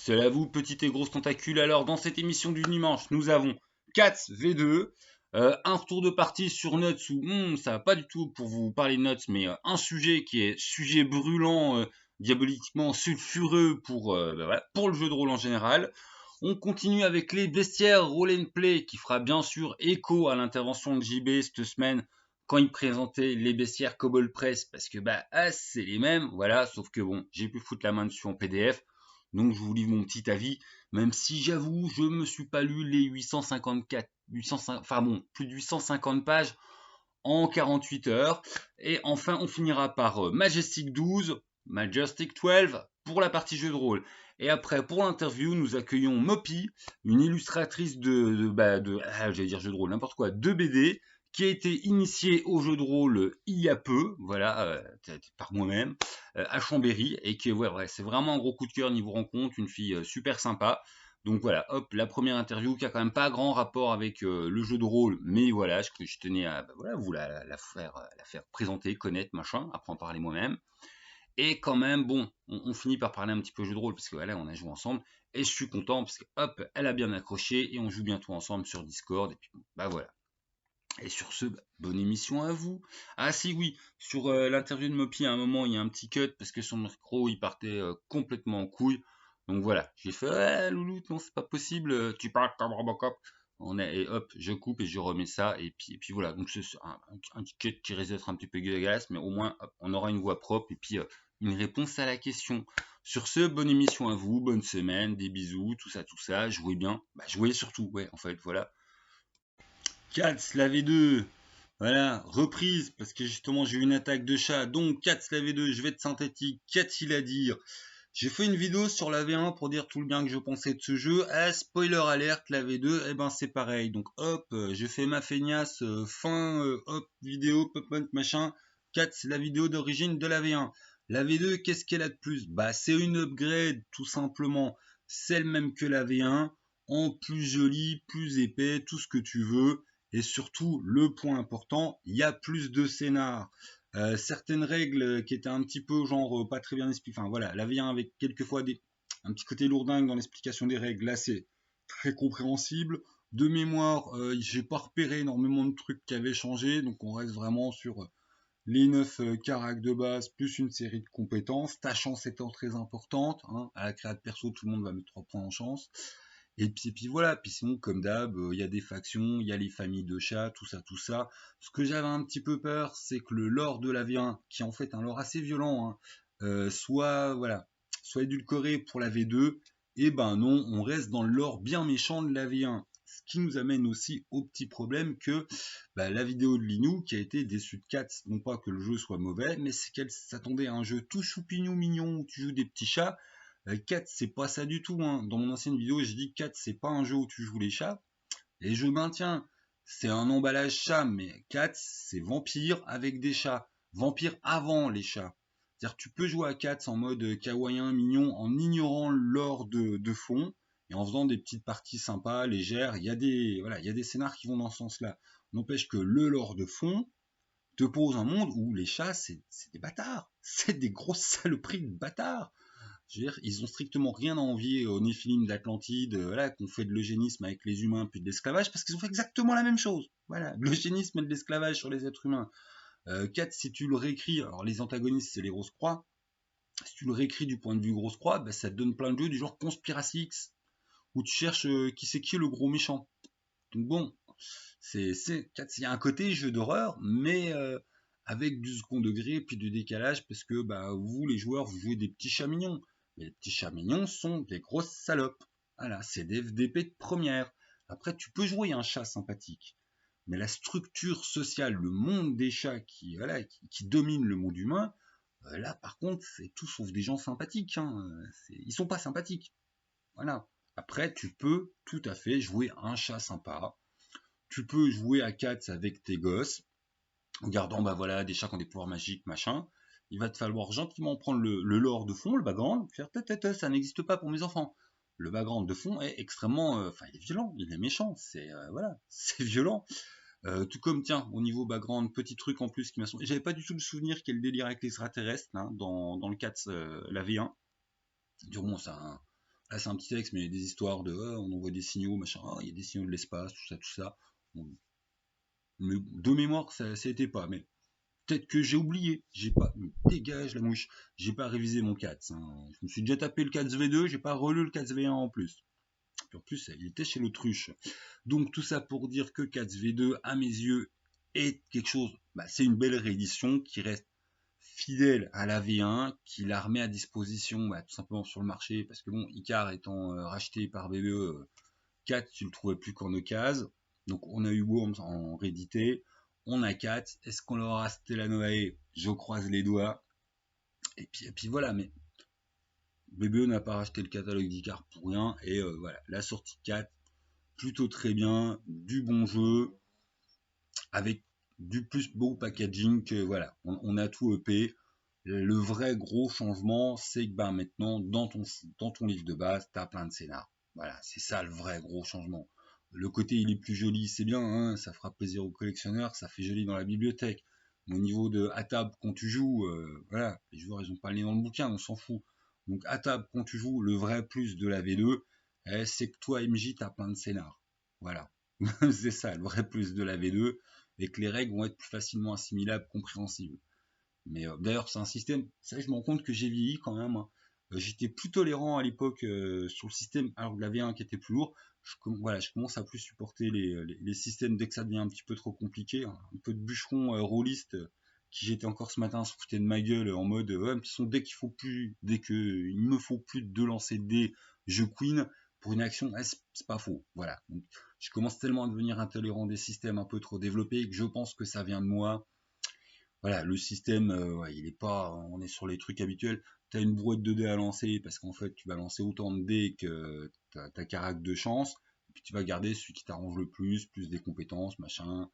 Salut à vous, petites et grosses tentacules. Alors, dans cette émission du dimanche, nous avons Cats V2, un retour de partie sur Nuts où ça va pas du tout pour vous parler de Nuts, mais un sujet qui est sujet brûlant, diaboliquement sulfureux voilà, pour le jeu de rôle en général. On continue avec les bestiaires Roll and Play qui fera bien sûr écho à l'intervention de JB cette semaine quand il présentait les bestiaires Cobble Press parce que c'est les mêmes, voilà, sauf que bon, j'ai pu foutre la main dessus en PDF. Donc je vous livre mon petit avis, même si j'avoue, je me suis pas lu les 854, plus de 850 pages en 48 heures. Et enfin, on finira par Majestic 12, Majestic 12 pour la partie jeu de rôle. Et après, pour l'interview, nous accueillons Moppy, une illustratrice j'allais dire jeu de rôle, n'importe quoi, de BD, qui a été initiée au jeu de rôle il y a peu, voilà, par moi-même, à Chambéry, et qui, ouais, c'est vraiment un gros coup de cœur niveau rencontre, une fille super sympa. Donc voilà, hop, la première interview qui a quand même pas grand rapport avec le jeu de rôle, mais voilà, je tenais à vous la faire présenter, connaître, machin, après en parler moi-même. Et quand même, bon, on finit par parler un petit peu jeu de rôle, parce que voilà, on a joué ensemble, et je suis content, parce que hop, elle a bien accroché, et on joue bientôt ensemble sur Discord, et puis voilà. Et sur ce, bonne émission à vous. Ah si oui, sur l'interview de Moppy, à un moment, il y a un petit cut, parce que son micro, il partait complètement en couille. Donc voilà, j'ai fait ouais, Louloute, non, c'est pas possible, tu parles comme Robocop. Et hop, je coupe et je remets ça, et puis voilà. Donc c'est un petit cut qui risque d'être un petit peu dégueulasse, mais au moins, hop, on aura une voix propre, et puis une réponse à la question. Sur ce, bonne émission à vous, bonne semaine, des bisous, tout ça, jouez bien. Jouez surtout, ouais, en fait, voilà. Cats, la V2, voilà, reprise, parce que justement j'ai eu une attaque de chat, donc Cats, la V2, je vais être synthétique, qu'a-t-il à dire? J'ai fait une vidéo sur la V1 pour dire tout le bien que je pensais de ce jeu. Spoiler alerte, la V2, c'est pareil. Donc hop, j'ai fait ma feignasse, hop, vidéo, pop, machin. 4, c'est la vidéo d'origine de la V1. La V2, qu'est-ce qu'elle a de plus? C'est une upgrade, tout simplement. Celle même que la V1, en plus jolie, plus épais, tout ce que tu veux. Et surtout, le point important, il y a plus de scénar. Certaines règles qui étaient un petit peu genre pas très bien expliquées. Enfin voilà, la V1 avec quelquefois un petit côté lourdingue dans l'explication des règles. Là, c'est très compréhensible. De mémoire, j'ai pas repéré énormément de trucs qui avaient changé, donc on reste vraiment sur les 9 caracs de base plus une série de compétences. Ta chance étant très importante, hein. À la créa de perso, tout le monde va mettre 3 points en chance. Et puis voilà, puis sinon, comme d'hab, il y a des factions, il y a les familles de chats, tout ça, tout ça. Ce que j'avais un petit peu peur, c'est que le lore de la V1, qui est en fait un lore assez violent, hein, soit édulcoré pour la V2, et non, on reste dans le lore bien méchant de la V1. Ce qui nous amène aussi au petit problème que la vidéo de Linou, qui a été déçue de Cats, non pas que le jeu soit mauvais, mais c'est qu'elle s'attendait à un jeu tout choupignon mignon où tu joues des petits chats. 4, c'est pas ça du tout, hein. Dans mon ancienne vidéo, j'ai dit 4, c'est pas un jeu où tu joues les chats. Et je maintiens, c'est un emballage chat, mais 4, c'est vampire avec des chats. Vampire avant les chats. C'est-à-dire tu peux jouer à 4 en mode kawaïen, mignon, en ignorant l'or de fond, et en faisant des petites parties sympas, légères. Il y a des scénars qui vont dans ce sens-là. N'empêche que le lore de fond te pose un monde où les chats, c'est des bâtards. C'est des grosses saloperies de bâtards. Je veux dire, ils ont strictement rien à envier aux Néphilim d'Atlantide, qu'on fait de l'eugénisme avec les humains puis de l'esclavage, parce qu'ils ont fait exactement la même chose. Voilà, de l'eugénisme et de l'esclavage sur les êtres humains. 4, si tu le réécris, alors les antagonistes c'est les Grosses Croix, si tu le réécris du point de vue Grosse Croix, ça te donne plein de jeux du genre Conspiracix, où tu cherches qui c'est qui le gros méchant. Donc bon, il y a un côté jeu d'horreur, mais avec du second degré puis du décalage, parce que vous les joueurs vous jouez des petits chats mignons. Mais les petits chats mignons sont des grosses salopes. Voilà, c'est des FDP de première. Après, tu peux jouer un chat sympathique. Mais la structure sociale, le monde des chats qui domine le monde humain, là par contre, c'est tout sauf des gens sympathiques. Hein. Ils sont pas sympathiques. Voilà. Après, tu peux tout à fait jouer un chat sympa. Tu peux jouer à 4 avec tes gosses, en gardant des chats qui ont des pouvoirs magiques, machin. Il va te falloir gentiment prendre le lore de fond, le background, faire ça n'existe pas pour mes enfants. Le background de fond est extrêmement, il est violent, il est méchant, c'est violent. Tout comme, tiens, au niveau background, petit truc en plus qui m'a semblé. J'avais pas du tout le souvenir qu'il y ait le délire avec les extraterrestres, hein, dans le 4, la V1. Du moins, Là, c'est un petit texte, mais il y a des histoires de on envoie des signaux, machin, il y a des signaux de l'espace, tout ça. Bon, mais de mémoire, ça n'était pas, mais peut-être que j'ai oublié. J'ai pas. Dégage la mouche. J'ai pas révisé mon 4. Hein. Je me suis déjà tapé le 4V2, j'ai pas relu le 4V1 en plus. Puis en plus, il était chez l'autruche. Donc tout ça pour dire que 4V2, à mes yeux, est quelque chose. C'est une belle réédition qui reste fidèle à la V1, qui la remet à disposition tout simplement sur le marché, parce que bon, Icar étant racheté par BBE, 4, tu le trouvais plus qu'en occasion. Donc on a eu beau en réédité, on a 4. Est-ce qu'on leur aura Stella Novae? Je croise les doigts. Et puis voilà, mais BBE n'a pas racheté le catalogue d'Icar pour rien. Et voilà, la sortie 4, plutôt très bien, du bon jeu, avec du plus beau packaging que voilà, on a tout EP. Le vrai gros changement, c'est que maintenant, dans ton livre de base, tu as plein de scénars. Voilà, c'est ça le vrai gros changement. Le côté, il est plus joli, c'est bien, hein, ça fera plaisir aux collectionneurs, ça fait joli dans la bibliothèque. Mais au niveau de à table, quand tu joues, voilà, les joueurs, ils ont pas le nez dans le bouquin, on s'en fout. Donc à table, quand tu joues, le vrai plus de la V2, c'est que toi, MJ, tu as plein de scénars. Voilà, c'est ça, le vrai plus de la V2, et que les règles vont être plus facilement assimilables, compréhensibles. Mais d'ailleurs, c'est un système, ça je me rends compte que j'ai vieilli quand même. Hein. J'étais plus tolérant à l'époque sur le système, alors que la V1 qui était plus lourd. Voilà, je commence à plus supporter les systèmes dès que ça devient un petit peu trop compliqué. Hein. Un peu de bûcheron rôliste qui j'étais encore ce matin se foutait de ma gueule en mode ouais, de toute façon, dès qu'il me faut plus de lancer de dés, je queen pour une action, c'est pas faux. Voilà. Donc, je commence tellement à devenir intolérant des systèmes un peu trop développés que je pense que ça vient de moi. Voilà, le système, ouais, il est pas, on est sur les trucs habituels. Tu as une brouette de dés à lancer parce qu'en fait, tu vas lancer autant de dés que ta carac de chance. Et puis tu vas garder celui qui t'arrange le plus des compétences, machin.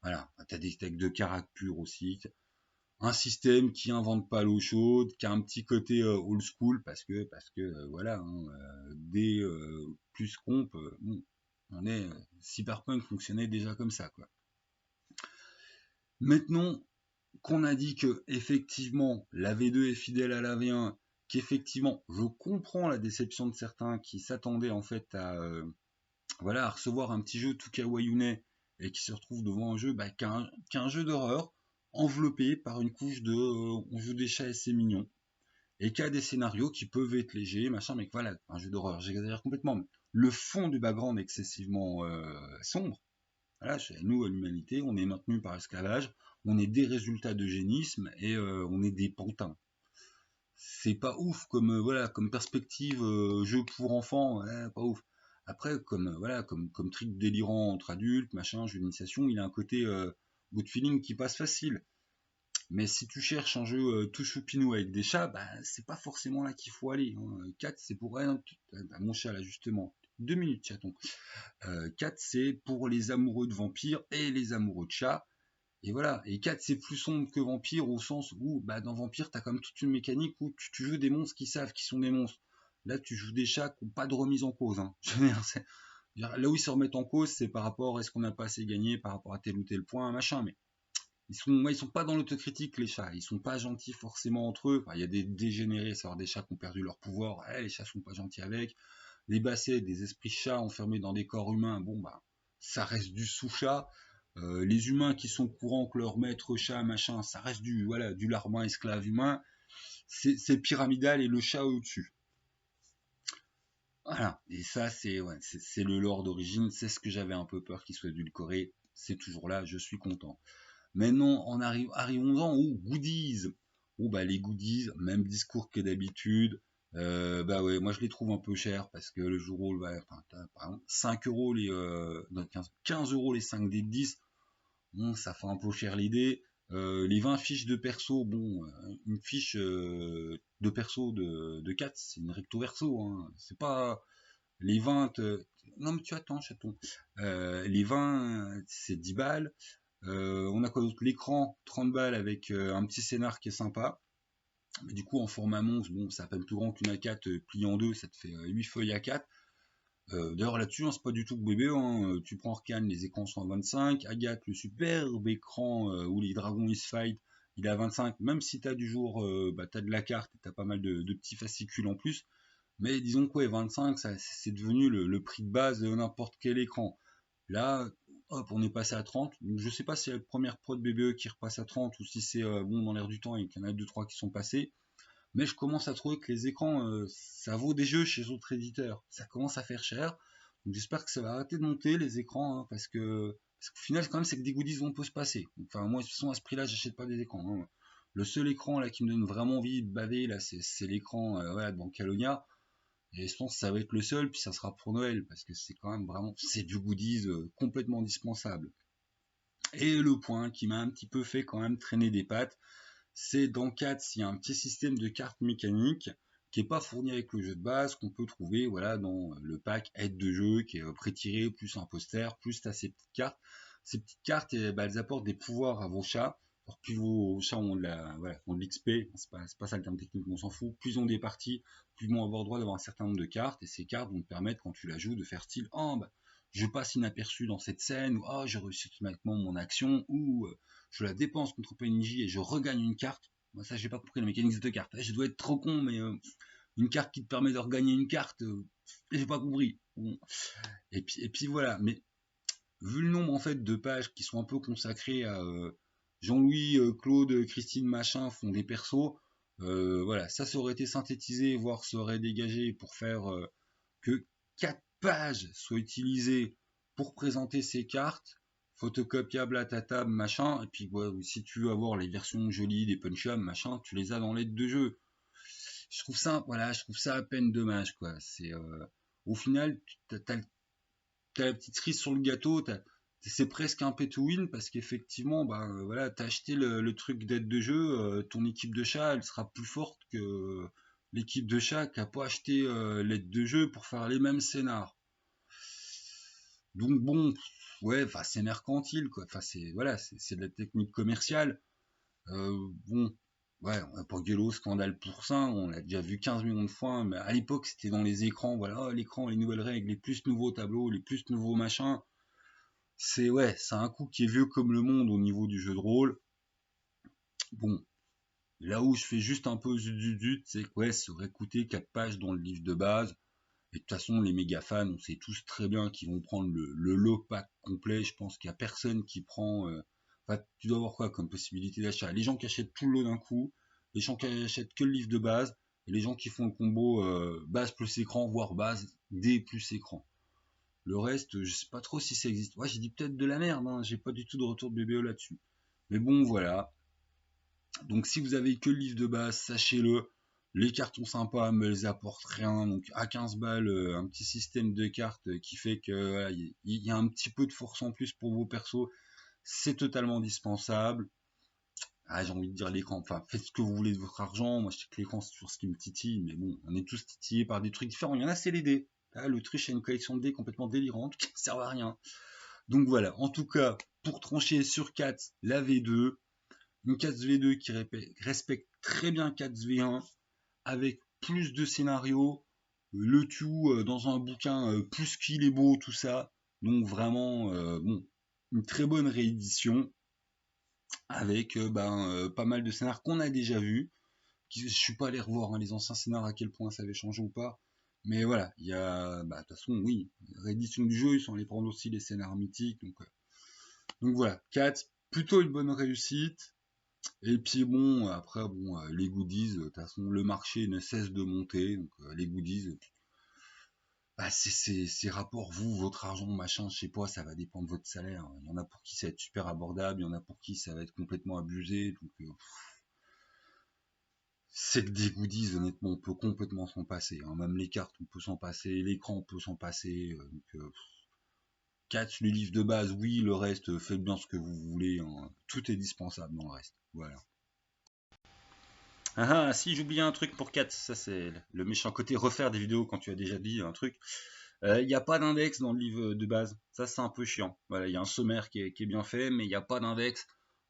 Voilà, tu as des decks de carac pur aussi. Un système qui invente pas l'eau chaude, qui a un petit côté old school parce que voilà, hein, des plus comp, bon, on est Cyberpunk fonctionnait déjà comme ça quoi. Maintenant, qu'on a dit que effectivement la V2 est fidèle à la V1, qu'effectivement je comprends la déception de certains qui s'attendaient en fait à recevoir un petit jeu tout kawaiiune et qui se retrouvent devant un jeu qu'un jeu d'horreur enveloppé par une couche de on joue des chats et c'est mignon et qui a des scénarios qui peuvent être légers machin mais voilà un jeu d'horreur j'exagère complètement mais le fond du background est excessivement sombre. Voilà, chez nous, à l'humanité, on est maintenu par esclavage, on est des résultats d'eugénisme et on est des pantins. C'est pas ouf comme voilà comme perspective jeu pour enfants, ouais, pas ouf. Après, comme truc délirant entre adultes, machin, jeu d'initiation, il a un côté good feeling qui passe facile. Mais si tu cherches un jeu tout choupinou avec des chats, c'est pas forcément là qu'il faut aller. Hein. 4, c'est pour rien. Mon chat là justement. 2 minutes, chaton. 4, c'est pour les amoureux de vampires et les amoureux de chats. Et voilà. Et 4, c'est plus sombre que Vampire au sens où, dans Vampire, t'as quand même toute une mécanique où tu joues des monstres qui savent qu'ils sont des monstres. Là, tu joues des chats qui n'ont pas de remise en cause. Hein. Là où ils se remettent en cause, c'est par rapport à ce qu'on n'a pas assez gagné, par rapport à tel ou tel point, machin. Mais ils sont pas dans l'autocritique, les chats. Ils sont pas gentils forcément entre eux. Enfin, il y a des dégénérés, c'est-à-dire des chats qui ont perdu leur pouvoir. Les chats sont pas gentils avec. Les bassets, des esprits chats enfermés dans des corps humains, ça reste du sous-chat. Les humains qui sont courants que leur maître chat, machin, ça reste du larbin esclave humain. C'est pyramidal et le chat au-dessus. Voilà. Et ça, c'est le lore d'origine. C'est ce que j'avais un peu peur qu'il soit édulcoré. C'est toujours là, je suis content. Maintenant, arrivons-en aux goodies. Les goodies, même discours que d'habitude. Ouais, moi je les trouve un peu chers parce que le jeu de rôle, par exemple, 5 euros 15 euros les 5 des 10, bon, ça fait un peu cher l'idée. Les 20 fiches de perso, une fiche de perso de 4, c'est une recto verso, hein. C'est pas les 20. Non, mais tu attends, chaton. Les 20, c'est 10 balles. On a quoi d'autre? L'écran, 30 balles avec un petit scénar qui est sympa. Mais du coup, en format monstre, c'est à peine plus grand qu'une A4 pliée en deux, ça te fait 8 feuilles A4. D'ailleurs, là-dessus, c'est pas du tout que bébé. Hein. Tu prends Arcane, les écrans sont à 25. Agathe, le superbe écran où les dragons ils se fight, il est à 25. Même si t'as du jour, t'as de la carte et t'as pas mal de petits fascicules en plus. Mais disons que ouais, 25, c'est devenu le prix de base de n'importe quel écran. Là, hop, on est passé à 30. Je sais pas si c'est la première prod BBE qui repasse à 30 ou si c'est bon dans l'air du temps et qu'il y en a 2-3 qui sont passés. Mais je commence à trouver que les écrans, ça vaut des jeux chez d'autres éditeurs. Ça commence à faire cher. Donc j'espère que ça va arrêter de monter les écrans, hein, parce qu'au final, quand même, c'est que des goodies vont peut se passer. Enfin, moi, de toute façon, à ce prix-là, j'achète pas des écrans, hein. Le seul écran là qui me donne vraiment envie de baver, là, c'est l'écran voilà, de Bancalonia. Et je pense que ça va être le seul, puis ça sera pour Noël, parce que c'est quand même vraiment, c'est du goodies complètement indispensable. Et le point qui m'a un petit peu fait quand même traîner des pattes, c'est dans 4, il y a un petit système de cartes mécaniques qui n'est pas fourni avec le jeu de base, qu'on peut trouver voilà, dans le pack aide de jeu qui est pré-tiré, plus un poster, plus tu as ces petites cartes. Ces petites cartes, elles apportent des pouvoirs à vos chats. Alors, plus vos chats ont de l'XP, c'est pas ça le terme technique, mais on s'en fout. Plus ils ont des parties, plus ils vont avoir le droit d'avoir un certain nombre de cartes. Et ces cartes vont te permettre, quand tu la joues, de faire style oh, bah, je passe inaperçu dans cette scène, ou oh, je réussis automatiquement mon action, ou je la dépense contre PNJ et je regagne une carte. Moi, ça, j'ai pas compris la mécanique de carte. Je dois être trop con, mais une carte qui te permet de regagner une carte, j'ai pas compris. Bon. Et puis voilà. Mais vu le nombre en fait de pages qui sont un peu consacrées à Jean-Louis, Claude, Christine, machin font des persos. Voilà, ça aurait été synthétisé, voire ça aurait dégagé pour faire que 4 pages soient utilisées pour présenter ces cartes, photocopiables à ta table, machin, et puis ouais, si tu veux avoir les versions jolies des punch-up, machin, tu les as dans l'aide de jeu. Je trouve ça, voilà, je trouve ça à peine dommage, quoi. C'est au final, t'as la petite cerise sur le gâteau, c'est presque un pay to win parce qu'effectivement, bah voilà, t'as acheté le truc d'aide de jeu, ton équipe de chat, elle sera plus forte que l'équipe de chat qui a pas acheté l'aide de jeu pour faire les mêmes scénars. Donc bon, ouais, enfin c'est mercantile quoi. Enfin c'est voilà, c'est de la technique commerciale. Bon, ouais, on n'a pas gueulé au scandale pour ça, on l'a déjà vu 15 millions de fois, mais à l'époque c'était dans les écrans, voilà, oh, l'écran, les nouvelles règles, les plus nouveaux tableaux, les plus nouveaux machins. C'est ouais, c'est un coup qui est vieux comme le monde au niveau du jeu de rôle. Bon, là où je fais juste un peu zut, c'est que ouais, ça aurait coûté 4 pages dans le livre de base. Et de toute façon, les méga fans, on sait tous très bien qu'ils vont prendre le lot pack complet. Je pense qu'il n'y a personne qui prend. Enfin, tu dois avoir quoi comme possibilité d'achat? Les gens qui achètent tout le lot d'un coup, les gens qui achètent que le livre de base, et les gens qui font le combo base plus écran, voire base D plus écran. Le reste, je sais pas trop si ça existe. Ouais, j'ai dit peut-être de la merde, hein, j'ai pas du tout de retour de BBE là-dessus. Mais bon, voilà. Donc si vous avez que le livre de base, sachez-le, les cartes sont sympas, mais elles apportent rien. Donc à 15 balles, un petit système de cartes qui fait que voilà, y a un petit peu de force en plus pour vos persos, c'est totalement indispensable. Ah, j'ai envie de dire l'écran, enfin faites ce que vous voulez de votre argent. Moi je sais que l'écran c'est toujours ce qui me titille, mais bon, on est tous titillés par des trucs différents. Il y en a c'est les dés. Là, l'Autriche a une collection de dés complètement délirante qui ne servent à rien. Donc voilà, en tout cas, pour trancher sur 4, la V2, une 4V2 qui respecte très bien 4V1 avec plus de scénarios, le tout dans un bouquin plus qu'il est beau, tout ça. Donc vraiment, bon, une très bonne réédition avec pas mal de scénarios qu'on a déjà vus. Je suis pas allé revoir hein, les anciens scénarios à quel point ça avait changé ou pas. Mais voilà, il y a, de toute façon, oui, réédition du jeu, ils sont allés prendre aussi les scénarios mythiques. Donc voilà, 4, plutôt une bonne réussite. Et puis bon, après, bon, les goodies, de toute façon, le marché ne cesse de monter. Donc les goodies, bah, c'est rapport, vous, votre argent, machin, je sais pas, ça va dépendre de votre salaire. Il y en a pour qui ça va être super abordable, il y en a pour qui ça va être complètement abusé. Donc c'est que des goodies, honnêtement, on peut complètement s'en passer. Hein. Même les cartes, on peut s'en passer, l'écran, on peut s'en passer. Donc, catch, le livre de base, oui, le reste, faites bien ce que vous voulez. Hein. Tout est dispensable dans le reste. Voilà. Ah, si, j'oubliais un truc pour 4, ça c'est le méchant côté refaire des vidéos quand tu as déjà dit un truc. Il n'y a pas d'index dans le livre de base, ça c'est un peu chiant. Voilà, il y a un sommaire qui est bien fait, mais il n'y a pas d'index.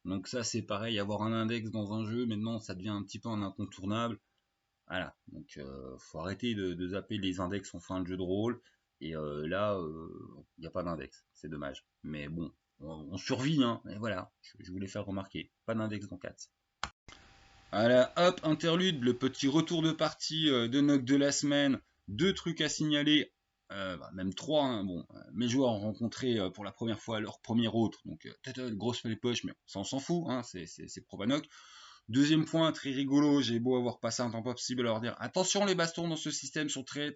Donc ça c'est pareil, avoir un index dans un jeu, maintenant ça devient un petit peu un incontournable. Voilà, donc faut arrêter de zapper les index en fin de jeu de rôle. Et là, il n'y a pas d'index, c'est dommage. Mais bon, on survit, hein. Et voilà, je voulais faire remarquer, pas d'index dans 4. Voilà, hop, interlude, le petit retour de partie de Noc de la semaine. 2 trucs à signaler, même 3, hein, bon, mes joueurs ont rencontré pour la première fois leur premier autre, donc grosse les poches, mais ça on s'en fout, hein, c'est Probanoc. Deuxième point, très rigolo, j'ai beau avoir passé un temps pas possible à leur dire attention, les bastons dans ce système sont très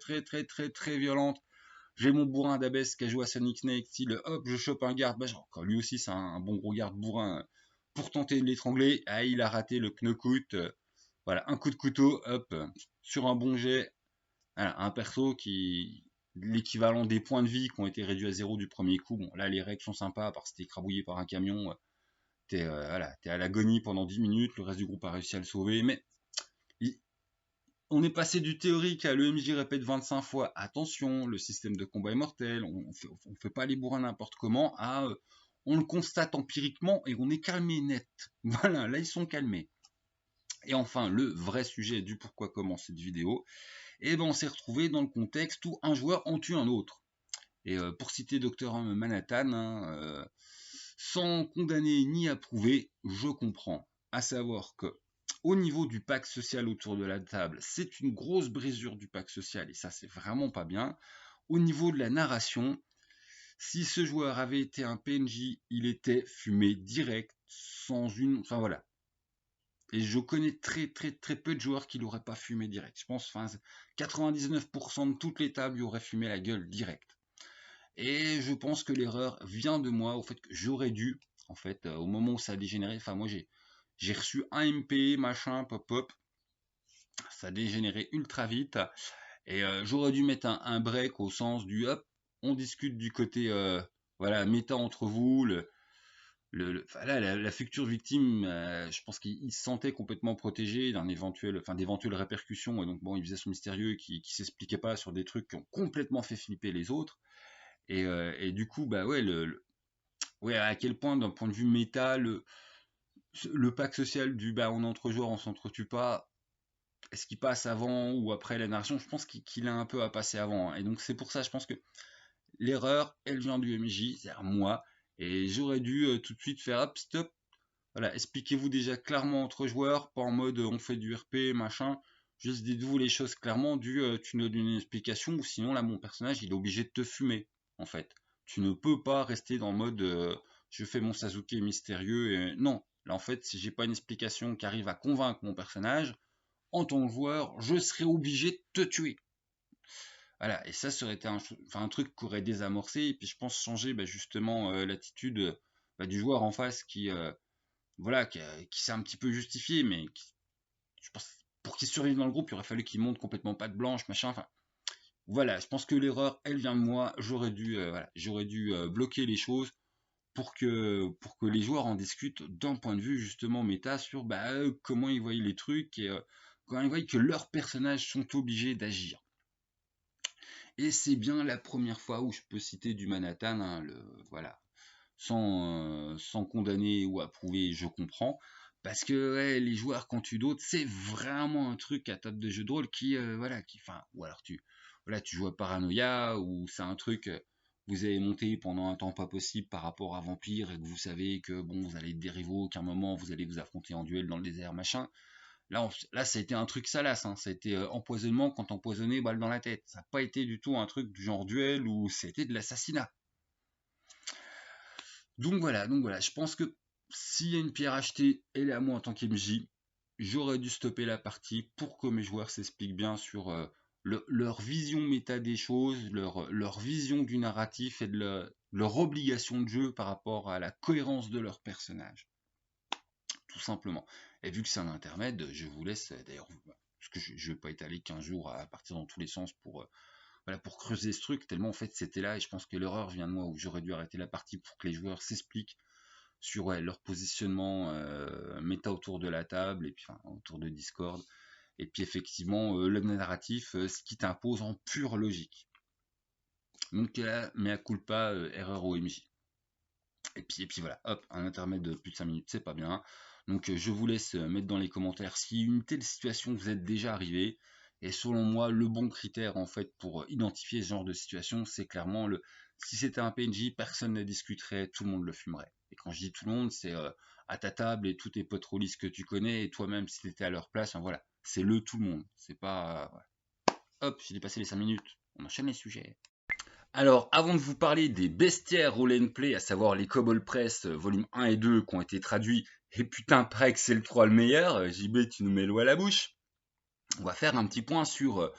violentes. J'ai mon bourrin d'Abès qui a joué à Sonic Snake, style hop, je chope un garde, genre, lui aussi c'est un bon gros garde bourrin pour tenter de l'étrangler. Ah, il a raté le knockout, voilà, un coup de couteau, hop, sur un bon jet. Voilà, un perso qui l'équivalent des points de vie qui ont été réduits à 0 du premier coup. Bon, là les règles sont sympas parce que t'es écrabouillé par un camion, t'es à l'agonie pendant 10 minutes, le reste du groupe a réussi à le sauver, mais on est passé du théorique à l'EMJ répète 25 fois attention, le système de combat est mortel, on fait pas les bourrins n'importe comment, à on le constate empiriquement et on est calmé net. Voilà, là ils sont calmés. Et enfin, le vrai sujet du pourquoi comment cette vidéo, et ben on s'est retrouvé dans le contexte où un joueur en tue un autre. Et pour citer Dr Manhattan, hein, sans condamner ni approuver, je comprends. À savoir que au niveau du pacte social autour de la table, c'est une grosse brisure du pacte social et ça c'est vraiment pas bien. Au niveau de la narration, si ce joueur avait été un PNJ, il était fumé direct, sans une... Enfin voilà. Et je connais très peu de joueurs qui l'auraient pas fumé direct. Je pense, enfin, 99% de toutes les tables lui auraient fumé la gueule direct. Et je pense que l'erreur vient de moi, au fait que j'aurais dû, en fait, au moment où ça a dégénéré, enfin moi j'ai reçu un MP, machin, pop, ça a dégénéré ultra vite, et j'aurais dû mettre un break au sens du hop, on discute du côté, voilà, méta entre vous, voilà, la future victime, je pense qu'il se sentait complètement protégé d'éventuelles répercussions, et donc bon, il faisait son mystérieux qui s'expliquait pas sur des trucs qui ont complètement fait flipper les autres. Et du coup, bah ouais, ouais, à quel point, d'un point de vue méta, le pacte social du bah on entre joueurs, on s'entretue pas, est-ce qu'il passe avant ou après la narration? Je pense qu'il a un peu à passer avant, hein. Et donc c'est pour ça, je pense que l'erreur, elle vient du MJ, c'est-à-dire moi, et j'aurais dû tout de suite faire hop, stop. Voilà, expliquez-vous déjà clairement entre joueurs, pas en mode on fait du RP, machin. Juste dites-vous les choses clairement, tu nous donnes une explication, ou sinon là mon personnage il est obligé de te fumer, en fait. Tu ne peux pas rester dans le mode je fais mon Sasuke mystérieux, et... non. Là en fait, si j'ai pas une explication qui arrive à convaincre mon personnage, en tant que joueur, je serais obligé de te tuer. Voilà, et ça aurait été un truc qui aurait désamorcé, et puis je pense changer justement l'attitude du joueur en face voilà, qui s'est un petit peu justifié, mais je pense, pour qu'il survive dans le groupe, il aurait fallu qu'il monte complètement patte blanche, machin. Enfin, voilà, je pense que l'erreur, elle vient de moi. J'aurais dû bloquer les choses pour que les joueurs en discutent d'un point de vue justement méta sur comment ils voient les trucs et comment ils voient que leurs personnages sont obligés d'agir. Et c'est bien la première fois où je peux citer du Manhattan, hein, voilà, sans condamner ou approuver, je comprends. Parce que ouais, les joueurs quand tu d'autres, c'est vraiment un truc à table de jeu de rôle ou alors tu joues à Paranoia, ou c'est un truc, vous avez monté pendant un temps pas possible par rapport à Vampire, et que vous savez que bon, vous allez être des rivaux, qu'à un moment vous allez vous affronter en duel dans le désert, machin. Là, ça a été un truc salace, hein. Ça a été empoisonnement quand empoisonné, balle dans la tête. Ça n'a pas été du tout un truc du genre duel où c'était de l'assassinat. Donc voilà, je pense que s'il y a une pierre achetée, elle est à moi en tant qu'MJ. J'aurais dû stopper la partie pour que mes joueurs s'expliquent bien sur leur vision méta des choses, leur vision du narratif et de leur obligation de jeu par rapport à la cohérence de leur personnage. Tout simplement. Et vu que c'est un intermède, je vous laisse d'ailleurs, parce que je ne vais pas étaler 15 jours à partir dans tous les sens pour creuser ce truc, tellement en fait c'était là, et je pense que l'erreur vient de moi, où j'aurais dû arrêter la partie pour que les joueurs s'expliquent sur leur positionnement méta autour de la table, et puis autour de Discord, et puis effectivement le narratif, ce qui t'impose en pure logique. Donc là, mea culpa, erreur OMJ. Et puis voilà, hop, un intermède de plus de 5 minutes, c'est pas bien. Donc je vous laisse mettre dans les commentaires si une telle situation vous êtes déjà arrivé. Et selon moi, le bon critère en fait pour identifier ce genre de situation, c'est clairement si c'était un PNJ, personne ne discuterait, tout le monde le fumerait. Et quand je dis tout le monde, c'est à ta table et tous tes potes rôlistes que tu connais, et toi-même si tu étais à leur place, voilà, c'est le tout le monde. C'est pas. Voilà. Hop, j'ai dépassé les 5 minutes. On enchaîne les sujets. Alors, avant de vous parler des bestiaires roll and play, à savoir les Cobble Press volume 1 et 2 qui ont été traduits, et putain, paraît que c'est le 3 le meilleur, JB, tu nous mets l'eau à la bouche. On va faire un petit point sur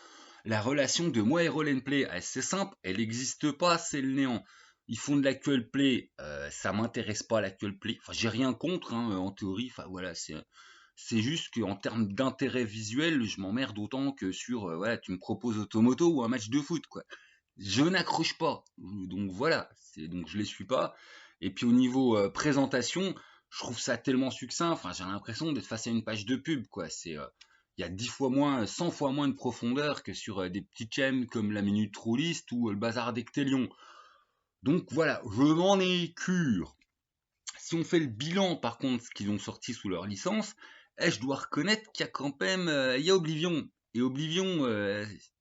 la relation de moi et roll and play. C'est simple, elle n'existe pas, c'est le néant. Ils font de l'actual play, ça m'intéresse pas l'actual play. Enfin, j'ai rien contre, hein, en théorie. Enfin, voilà, c'est juste qu'en termes d'intérêt visuel, je m'emmerde autant que sur, voilà, tu me proposes Automoto ou un match de foot, quoi. Je n'accroche pas. Donc voilà, donc je les suis pas. Et puis au niveau présentation, je trouve ça tellement succinct. Enfin, j'ai l'impression d'être face à une page de pub, quoi. Il y a 10 fois moins, 100 fois moins de profondeur que sur des petits chaînes comme la Minute Trollist ou le Bazar d'Ectélion. Donc voilà, je m'en ai cure. Si on fait le bilan, par contre, ce qu'ils ont sorti sous leur licence, je dois reconnaître qu'il y a quand même, il y a Oblivion. Et Oblivion,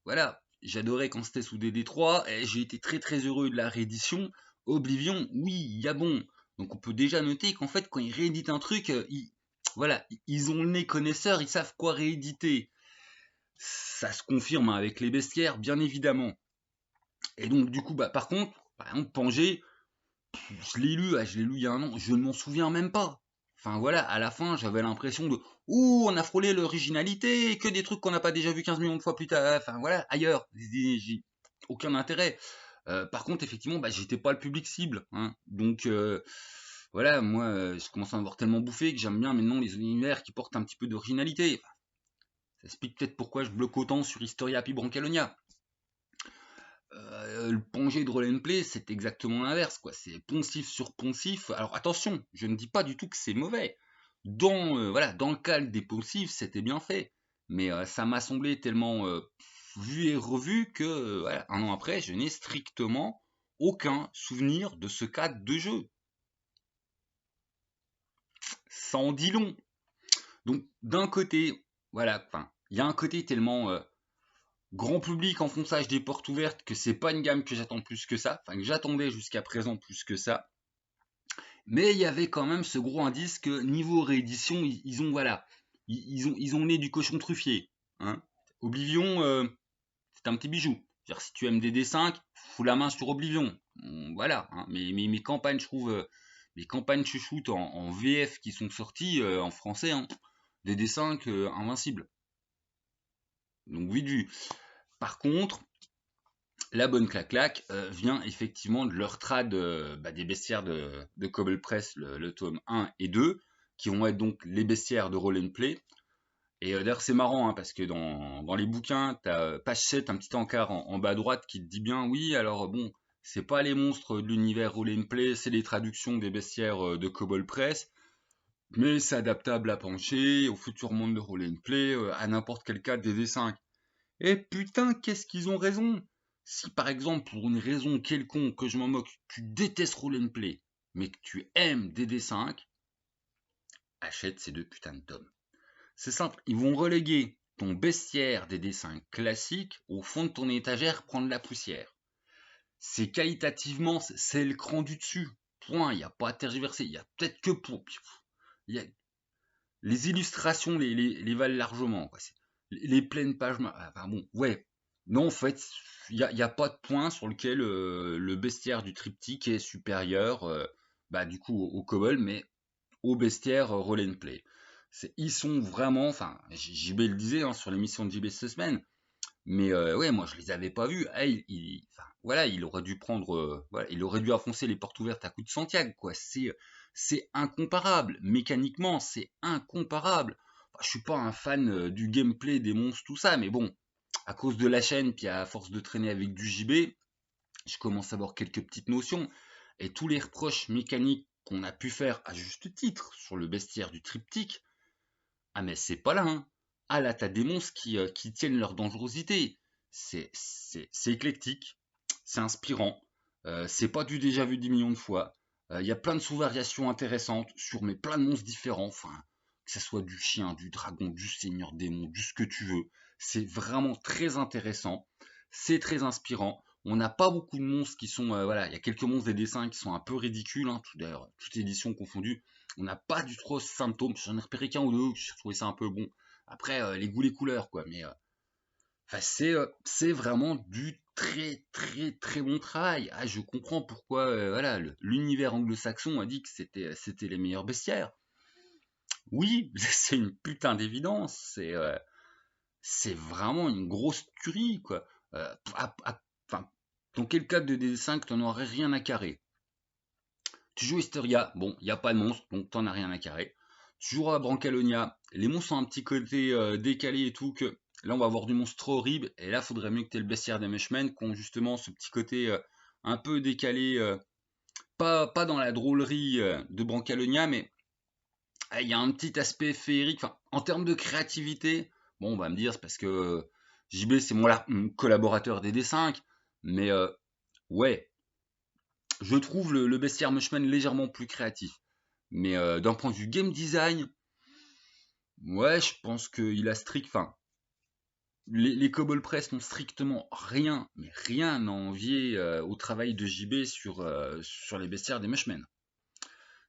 voilà, j'adorais quand c'était sous DD3, et j'ai été très très heureux de la réédition. Oblivion, oui, il y a bon. Donc on peut déjà noter qu'en fait, quand ils rééditent un truc, voilà, ils ont le nez connaisseur, ils savent quoi rééditer. Ça se confirme avec les bestiaires, bien évidemment. Et donc du coup, par contre, par exemple, Pangée, je l'ai lu il y a un an, je ne m'en souviens même pas. Enfin voilà, à la fin, j'avais l'impression de ouh, on a frôlé l'originalité, que des trucs qu'on n'a pas déjà vu 15 millions de fois plus tard, enfin voilà, ailleurs. J'ai aucun intérêt. Par contre, effectivement, j'étais pas le public cible, hein. Donc voilà, moi, je commence à en avoir tellement bouffé que j'aime bien maintenant les univers qui portent un petit peu d'originalité. Enfin, ça explique peut-être pourquoi je bloque autant sur Historia puis Brancalonia. Le Pongé de roll and play, c'est exactement l'inverse, quoi. C'est poncif sur poncif. Alors attention, je ne dis pas du tout que c'est mauvais. Voilà, dans le calque des poncifs, c'était bien fait. Mais ça m'a semblé tellement vu et revu que, voilà, un an après, je n'ai strictement aucun souvenir de ce cadre de jeu. Ça en dit long. Donc d'un côté, voilà, enfin, il y a un côté tellement grand public, enfonçage des portes ouvertes, que c'est pas une gamme que j'attends plus que ça, enfin que j'attendais jusqu'à présent plus que ça. Mais il y avait quand même ce gros indice que niveau réédition, ils ont voilà, ils ont né du cochon truffier. Hein. Oblivion, c'est un petit bijou. Si tu aimes DD5, fous la main sur Oblivion. Voilà. Hein. Mes campagnes, je trouve, les campagnes chouchoutes en VF qui sont sorties en français, hein, DD5 invincible. Donc oui du. Par contre, la bonne clac-clac vient effectivement de leur trad des bestiaires de Cobble Press, le tome 1 et 2, qui vont être donc les bestiaires de Roll and Play. Et d'ailleurs, c'est marrant, hein, parce que dans les bouquins, tu as page 7, un petit encart en bas à droite qui te dit bien, oui, alors bon, c'est pas les monstres de l'univers Roll and Play, c'est les traductions des bestiaires de Cobble Press, mais c'est adaptable à pencher, au futur monde de Roll and Play, à n'importe quel cas des D5. Et putain, qu'est-ce qu'ils ont raison! Si par exemple, pour une raison quelconque que je m'en moque, tu détestes Roll and Play, mais que tu aimes DD5, achète ces deux putains de tomes. C'est simple, ils vont reléguer ton bestiaire DD5 classique au fond de ton étagère prendre la poussière. C'est qualitativement, c'est le cran du dessus. Point, il n'y a pas à tergiverser. Il y a peut-être que pour. Les illustrations les valent largement. Quoi. Les pleines pages. Enfin bon, ouais. Non, en fait, il n'y a pas de point sur lequel le bestiaire du triptyque est supérieur, du coup, au Cobble, mais au bestiaire Roll and Play. Ils sont vraiment, enfin, JB le disait hein, sur l'émission de JB cette semaine, mais ouais, moi je les avais pas vus. Voilà, il aurait dû prendre, voilà, il aurait dû enfoncer les portes ouvertes à coups de Santiago, quoi. C'est incomparable. Mécaniquement, c'est incomparable. Je suis pas un fan du gameplay, des monstres, tout ça, mais bon, à cause de la chaîne, puis à force de traîner avec du JB, je commence à avoir quelques petites notions. Et tous les reproches mécaniques qu'on a pu faire à juste titre sur le bestiaire du triptyque, ah mais c'est pas là, hein. Ah là, t'as des monstres qui tiennent leur dangerosité. C'est éclectique, c'est inspirant, c'est pas du déjà vu 10 millions de fois. Il y a plein de sous-variations intéressantes sur plein de monstres différents, enfin, que ce soit du chien, du dragon, du seigneur démon, du ce que tu veux. C'est vraiment très intéressant, c'est très inspirant. On n'a pas beaucoup de monstres qui sont, voilà, il y a quelques monstres des dessins qui sont un peu ridicules, hein, d'ailleurs, toutes éditions confondues. On n'a pas du trop symptômes. J'en ai repéré qu'un ou deux, j'ai trouvé ça un peu bon. Après, les goûts, les couleurs, quoi. Mais Enfin, c'est vraiment du très très très bon travail. Ah, je comprends pourquoi voilà, l'univers anglo-saxon a dit que c'était les meilleurs bestiaires. Oui, c'est une putain d'évidence. C'est vraiment une grosse tuerie, quoi. Enfin, dans quel cadre de DD5 t'en aurais rien à carrer? Tu joues Historia, bon, il n'y a pas de monstre, donc t'en as rien à carrer. Tu joueras à Brancalonia, les monstres ont un petit côté décalé et tout, que là on va avoir du monstre horrible, et là faudrait mieux que t'aies le bestiaire des Meshmen, qui ont justement ce petit côté un peu décalé, pas dans la drôlerie de Brancalonia, mais il y a un petit aspect féerique. Enfin, en termes de créativité, bon, on va me dire, c'est parce que JB c'est mon collaborateur des D5, mais ouais, je trouve le bestiaire Mushman légèrement plus créatif. Mais d'un point de vue game design, ouais, je pense qu'il a strict. Enfin, les Cobble Press n'ont strictement rien, mais rien à envier au travail de JB sur les bestiaires des Mushmen.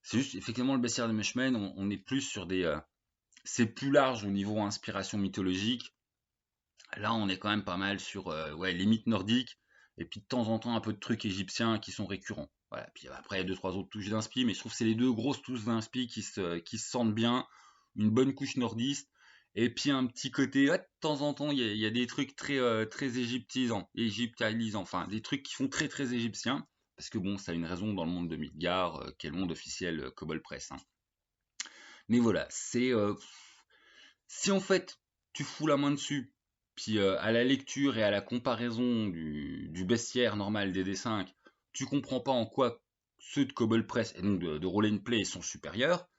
C'est juste, effectivement, le bestiaire des Mushmen, on est plus sur des. C'est plus large au niveau inspiration mythologique. Là, on est quand même pas mal sur ouais, les mythes nordiques, et puis de temps en temps un peu de trucs égyptiens qui sont récurrents. Voilà. Puis après, il y a deux, trois autres touches d'inspi, mais je trouve que c'est les deux grosses touches d'inspi qui se sentent bien. Une bonne couche nordiste, et puis un petit côté, ouais, de temps en temps, il y a des trucs très égyptianisants, enfin, des trucs qui font très très égyptiens, parce que bon, ça a une raison dans le monde de Midgard, qui est le monde officiel Cobble Press. Hein. Mais voilà, si en fait tu fous la main dessus, puis à la lecture et à la comparaison du bestiaire normal des D5, tu comprends pas en quoi ceux de Cobble Press et donc de Roll and Play sont supérieurs,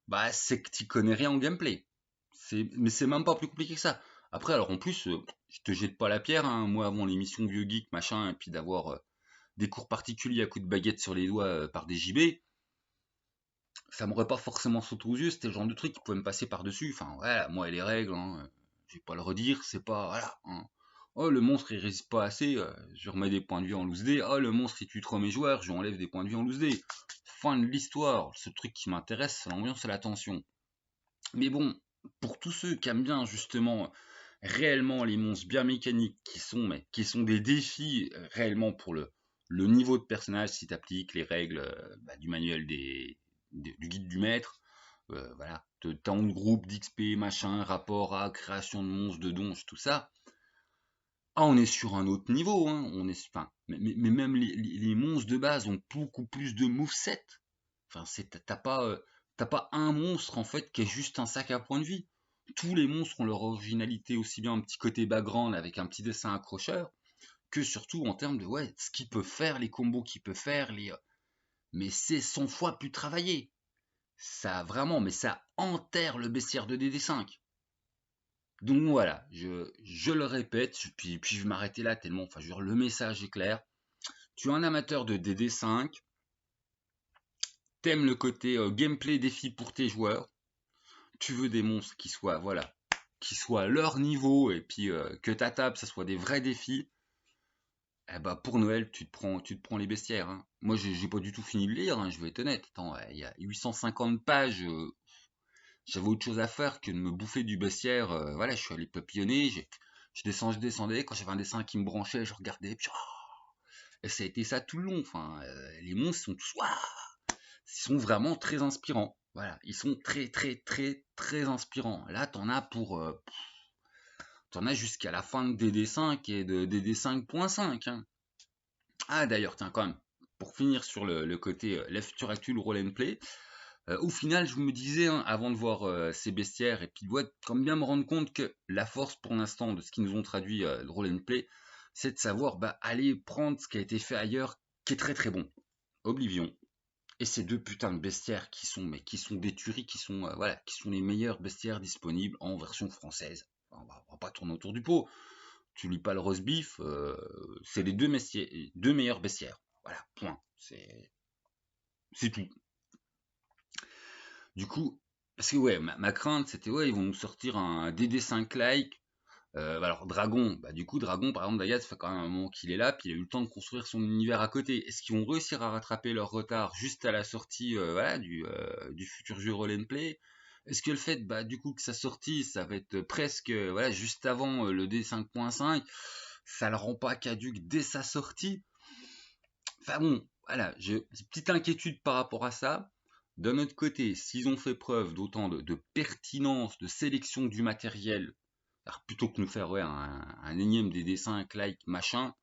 bah c'est que tu connais rien en gameplay. Mais c'est même pas plus compliqué que ça. Après, alors en plus, je te jette pas la pierre, hein, moi avant l'émission Vieux Geek, machin, et puis d'avoir des cours particuliers à coups de baguette sur les doigts par des JB, ça m'aurait pas forcément sauté aux yeux, c'était le genre de truc qui pouvait me passer par-dessus. Enfin, voilà, moi et les règles, hein, je vais pas le redire, c'est pas. Voilà. Hein. Oh, le monstre il résiste pas assez, je remets des points de vie en loose day. Oh, le monstre il tue trop mes joueurs, je lui enlève des points de vie en loose day. Fin de l'histoire. Ce truc qui m'intéresse, c'est l'ambiance et la tension. Mais bon, pour tous ceux qui aiment bien justement réellement les monstres bien mécaniques qui sont des défis réellement pour le niveau de personnage si tu appliques les règles du manuel du guide du maître, voilà, de temps de groupe, d'XP, machin, rapport à création de monstres, de donges, tout ça. Ah, on est sur un autre niveau, hein. Enfin, mais même les monstres de base ont beaucoup plus de moveset. Enfin, t'as pas un monstre en fait qui est juste un sac à points de vie. Tous les monstres ont leur originalité, aussi bien un petit côté background avec un petit dessin accrocheur, que surtout en termes de ouais, ce qu'il peut faire, les combos qu'il peut faire, mais c'est 100 fois plus travaillé. Ça vraiment, mais ça enterre le bestiaire de DD5. Donc voilà, je le répète, puis je vais m'arrêter là tellement, enfin, le message est clair. Tu es un amateur de DD5, t'aimes le côté gameplay défi pour tes joueurs, tu veux des monstres qui soient, voilà, qui soient à leur niveau, et puis que ta table, ça soit des vrais défis, eh ben pour Noël, tu te prends les bestiaires. Hein. Moi, j'ai pas du tout fini de lire, hein, je vais être honnête. Attends, il y a 850 pages, j'avais autre chose à faire que de me bouffer du bestiaire. Voilà, je suis allé papillonner, je descendais, quand j'avais un dessin qui me branchait, je regardais, puis et ça a été ça tout le long. Enfin, les monstres sont tous, waouh, ils sont vraiment très inspirants. Voilà, ils sont très très très très inspirants. Là, t'en as jusqu'à la fin de DD5 et de DD5.5. Hein. Ah d'ailleurs, tiens quand même, pour finir sur le côté lecture actuelle roll and play, au final, je me disais, hein, avant de voir ces bestiaires, et puis ouais, comme bien me rendre compte que la force pour l'instant de ce qu'ils nous ont traduit le roll and play, c'est de savoir bah, aller prendre ce qui a été fait ailleurs, qui est très très bon. Oblivion. Et ces deux putains de bestiaires qui sont des tueries, voilà, qui sont les meilleurs bestiaires disponibles en version française. Enfin, on va pas tourner autour du pot. Tu lis pas le roast beef, c'est les deux meilleurs bestiaires. Voilà, point. C'est tout. Du coup, parce que ouais, ma crainte c'était ouais, ils vont nous sortir un DD5 like. Alors Dragon, bah du coup Dragon par exemple Dayat, ça fait quand même un moment qu'il est là, puis il a eu le temps de construire son univers à côté. Est-ce qu'ils vont réussir à rattraper leur retard juste à la sortie voilà, du futur jeu roll and play? Est-ce que le fait, du coup, que sa sortie, ça va être presque, voilà, juste avant le D5.5, ça le rend pas caduque dès sa sortie? Enfin bon, voilà, j'ai une petite inquiétude par rapport à ça. D'un autre côté, s'ils ont fait preuve d'autant de pertinence, de sélection du matériel, alors plutôt que nous faire ouais, un énième DD5 like machin,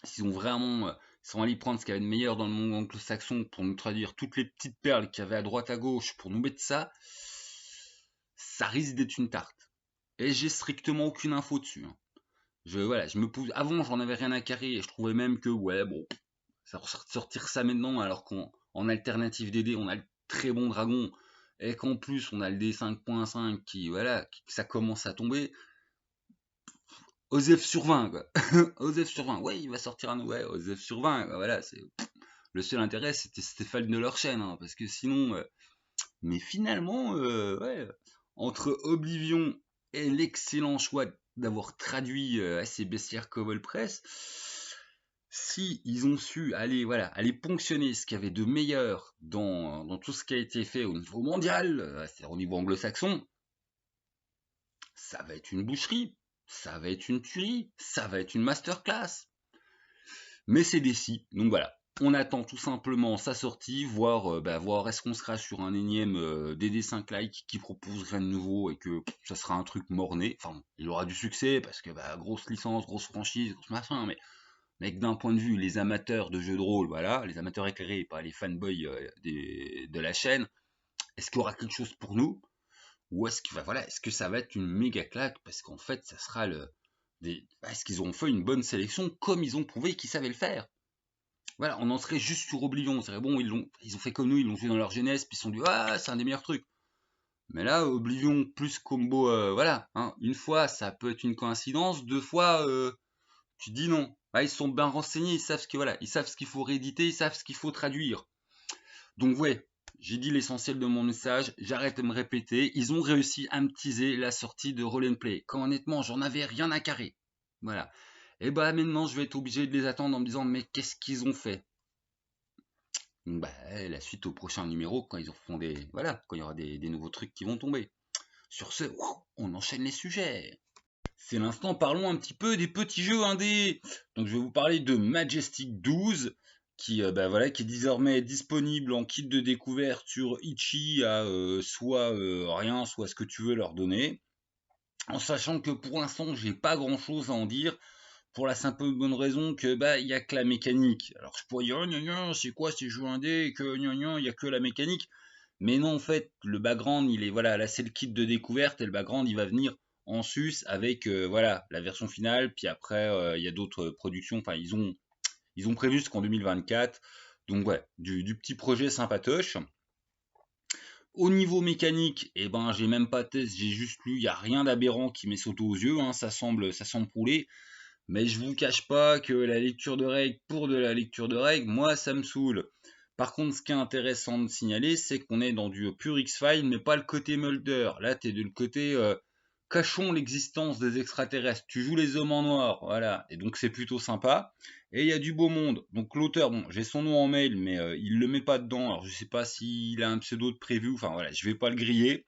s'ils ont vraiment sont allés prendre ce qu'il y avait de meilleur dans le monde anglo-saxon pour nous traduire toutes les petites perles qu'il y avait à droite à gauche pour nous mettre ça, ça risque d'être une tarte. Et j'ai strictement aucune info dessus, hein. Voilà, je me pose. Avant, j'en avais rien à carrer et je trouvais même que ouais, bon, ça sortir ça maintenant alors qu'en alternative DD, on a le très bon dragon et qu'en plus on a le D5.5 qui voilà, que ça commence à tomber. Osef sur 20 quoi. Osef sur 20. Ouais, il va sortir un ouais, Osef sur 20 quoi. Voilà, c'est le seul intérêt c'était Stéphane de leur chaîne hein, parce que sinon mais finalement ouais, entre Oblivion et l'excellent choix d'avoir traduit assez bestiaire Cobble Press, si ils ont su aller, voilà, aller ponctionner ce qu'il y avait de meilleur dans tout ce qui a été fait au niveau mondial, c'est-à-dire au niveau anglo-saxon, ça va être une boucherie, ça va être une tuerie, ça va être une masterclass. Mais c'est des si, donc voilà. On attend tout simplement sa sortie, voir est-ce qu'on sera sur un énième DD5 like qui propose rien de nouveau et que ça sera un truc morné. Enfin, il aura du succès parce que grosse licence, grosse franchise, grosse machin, mais que d'un point de vue les amateurs de jeux de rôle, voilà, les amateurs éclairés, pas les fanboys de la chaîne, est-ce qu'il y aura quelque chose pour nous? Ou est-ce que ça va être une méga claque? Parce qu'en fait, ça sera est-ce qu'ils auront fait une bonne sélection comme ils ont prouvé qu'ils savaient le faire? Voilà, on en serait juste sur Oblivion. C'est bon, ils ont fait comme nous, ils l'ont joué dans leur jeunesse, puis ils se sont dit, ah, c'est un des meilleurs trucs. Mais là, Oblivion plus combo, voilà, hein, une fois, ça peut être une coïncidence, deux fois, tu dis non. Ah, ils sont bien renseignés, ils savent ils savent ce qu'il faut rééditer, ils savent ce qu'il faut traduire. Donc ouais, j'ai dit l'essentiel de mon message, j'arrête de me répéter. Ils ont réussi à me teaser la sortie de Roll and Play. Quand honnêtement, j'en avais rien à carrer. Voilà. Et maintenant, je vais être obligé de les attendre en me disant, mais qu'est-ce qu'ils ont fait? La suite au prochain numéro, quand ils font quand il y aura des nouveaux trucs qui vont tomber. Sur ce, on enchaîne les sujets. C'est l'instant, parlons un petit peu des petits jeux indés. Donc je vais vous parler de Majestic 12, qui qui est désormais disponible en kit de découverte sur Itchy à soit rien, soit ce que tu veux leur donner. En sachant que pour l'instant, j'ai pas grand chose à en dire, pour la simple bonne raison que il y a que la mécanique. Alors je pourrais dire c'est quoi ces jeux indés et que il y a que la mécanique. Mais non, en fait, le background, il est voilà, là c'est le kit de découverte et le background il va venir en sus avec la version finale. Puis après il y a d'autres productions. Enfin ils ont prévu jusqu'en 2024. Donc ouais, du petit projet sympatoche. Au niveau mécanique, j'ai même pas de test, j'ai juste lu, il n'y a rien d'aberrant qui m'est sauté aux yeux, hein, ça semble rouler. Mais je vous cache pas que la lecture de règles pour de la lecture de règles, moi ça me saoule. Par contre, ce qui est intéressant de signaler, c'est qu'on est dans du pur X-File, mais pas le côté Mulder. Là, t'es de le côté cachons l'existence des extraterrestres. Tu joues les hommes en noir, voilà. Et donc c'est plutôt sympa. Et il y a du beau monde. Donc l'auteur, bon, j'ai son nom en mail, mais il le met pas dedans. Alors je sais pas s'il a un pseudo de prévu. Enfin voilà, je vais pas le griller.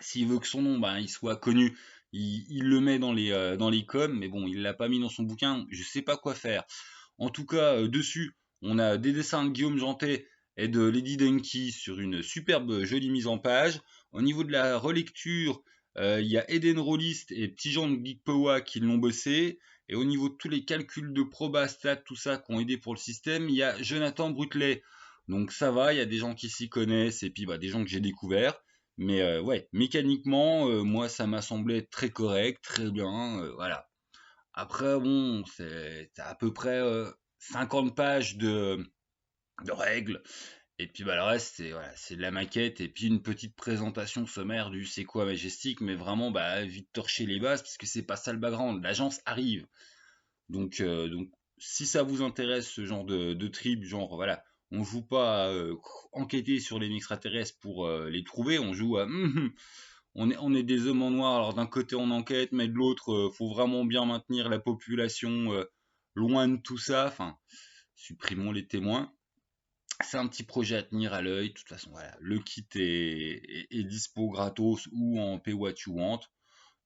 S'il veut que son nom, il soit connu, il le met dans les coms, mais bon, il l'a pas mis dans son bouquin. Je sais pas quoi faire. En tout cas, dessus, on a des dessins de Guillaume Jantet et de Lady Donkey sur une superbe jolie mise en page. Au niveau de la relecture, il y a Eden Rollist et Petit Jean de Geek Powa qui l'ont bossé. Et au niveau de tous les calculs de proba, stats, tout ça qui ont aidé pour le système, il y a Jonathan Brutelet. Donc ça va, il y a des gens qui s'y connaissent et puis des gens que j'ai découverts. Mais ouais, mécaniquement, moi ça m'a semblé très correct, très bien, voilà. Après, bon, c'est à peu près 50 pages de règles. Et puis le reste, c'est de la maquette et puis une petite présentation sommaire du c'est quoi Majestic, mais vraiment vite torcher les bases parce que c'est pas ça le background. L'agence arrive. Donc si ça vous intéresse ce genre de trip, genre voilà, on joue pas à enquêter sur les extraterrestres pour les trouver, on joue à on est des hommes en noir, alors d'un côté on enquête, mais de l'autre, faut vraiment bien maintenir la population loin de tout ça, enfin, supprimons les témoins. C'est un petit projet à tenir à l'œil. De toute façon, voilà, le kit est dispo gratos ou en pay what you want.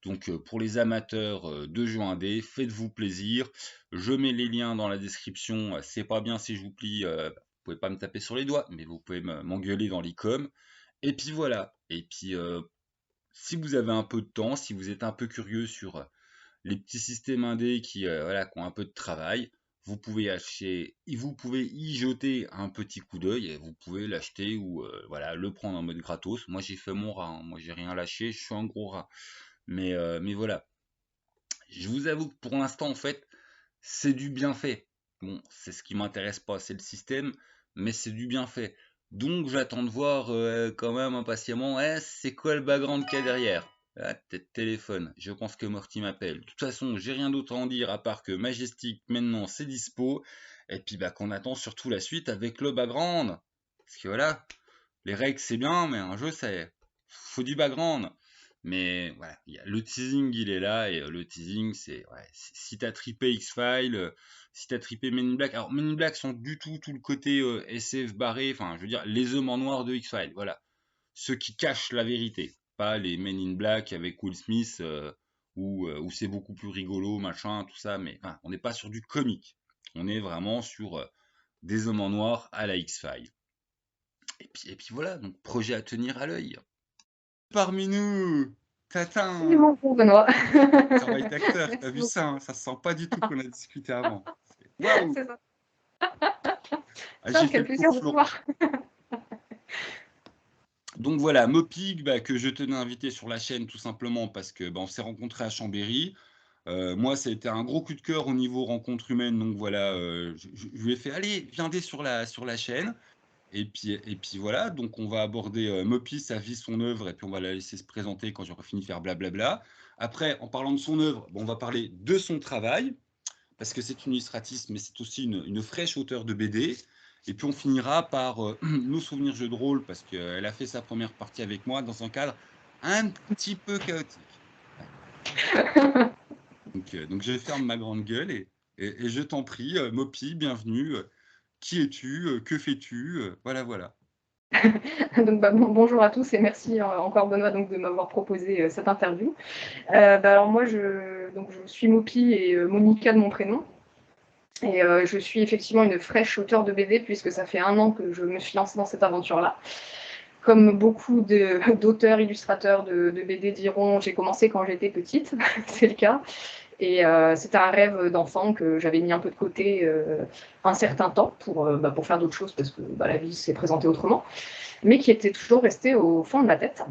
Donc pour les amateurs de jeux indés, faites-vous plaisir. Je mets les liens dans la description. C'est pas bien si je vous plie, vous pouvez pas me taper sur les doigts, mais vous pouvez m'engueuler dans l'e-com. Et puis voilà. Et puis si vous avez un peu de temps, si vous êtes un peu curieux sur les petits systèmes indés voilà, qui ont un peu de travail, vous pouvez vous pouvez y jeter un petit coup d'œil et vous pouvez l'acheter ou voilà, le prendre en mode gratos. Moi j'ai fait mon rat, hein. Moi j'ai rien lâché, je suis un gros rat. Mais voilà, je vous avoue que pour l'instant en fait, c'est du bien fait. Bon, c'est ce qui m'intéresse pas, c'est le système, mais c'est du bien fait. Donc j'attends de voir quand même impatiemment, c'est quoi le background qu'il y a derrière? Ah, peut-être téléphone, je pense que Morty m'appelle. De toute façon, j'ai rien d'autre à en dire à part que Majestic maintenant c'est dispo, et puis bah qu'on attend surtout la suite avec le background. Parce que voilà, les règles c'est bien, mais un jeu c'est faut du background. Mais voilà, le teasing il est là, et le teasing c'est ouais, si t'as trippé X-Files, si t'as trippé Men in Black. Alors Men in Black sont du tout le côté SF barré, enfin je veux dire les hommes en noir de X-Files, voilà. Ceux qui cachent la vérité, pas les Men in Black avec Will Smith où c'est beaucoup plus rigolo, machin, tout ça, mais enfin, on n'est pas sur du comique. On est vraiment sur des hommes en noir à la X-Files. Et puis voilà, donc projet à tenir à l'œil. Parmi nous, C'est tatin, bon, Benoît. travail d'acteur, t'as Merci vu beaucoup. ça, hein, ça se sent pas du tout qu'on a discuté avant. Waouh, C'est ça. ah, Ça, j'ai fait quel le plaisir de te courflon. voir. Donc voilà, Mopig, que je tenais à inviter sur la chaîne tout simplement parce que on s'est rencontrés à Chambéry. Moi, ça a été un gros coup de cœur au niveau rencontre humaine, donc voilà, je lui ai fait, allez, viens dès sur la chaîne. Et puis voilà, donc on va aborder Mopi, sa vie, son œuvre, et puis on va la laisser se présenter quand j'aurai fini de faire blablabla. Après, en parlant de son œuvre, on va parler de son travail, parce que c'est une illustratrice, mais c'est aussi une fraîche auteure de BD. Et puis on finira par nos souvenirs jeux de rôle, parce qu'elle a fait sa première partie avec moi dans un cadre un petit peu chaotique. Ouais. Donc je ferme ma grande gueule et je t'en prie, Mopi, bienvenue. Qui es-tu? Que fais-tu? Voilà, voilà. Donc, bonjour à tous et merci encore Benoît donc, de m'avoir proposé cette interview. Alors moi, je suis Mopi et Monica de mon prénom. Et je suis effectivement une fraîche auteure de BD puisque ça fait 1 an que je me suis lancée dans cette aventure-là. Comme beaucoup d'auteurs, illustrateurs de BD diront, j'ai commencé quand j'étais petite, c'est le cas. Et c'était un rêve d'enfant que j'avais mis un peu de côté un certain temps pour faire d'autres choses parce que la vie s'est présentée autrement, mais qui était toujours resté au fond de ma tête.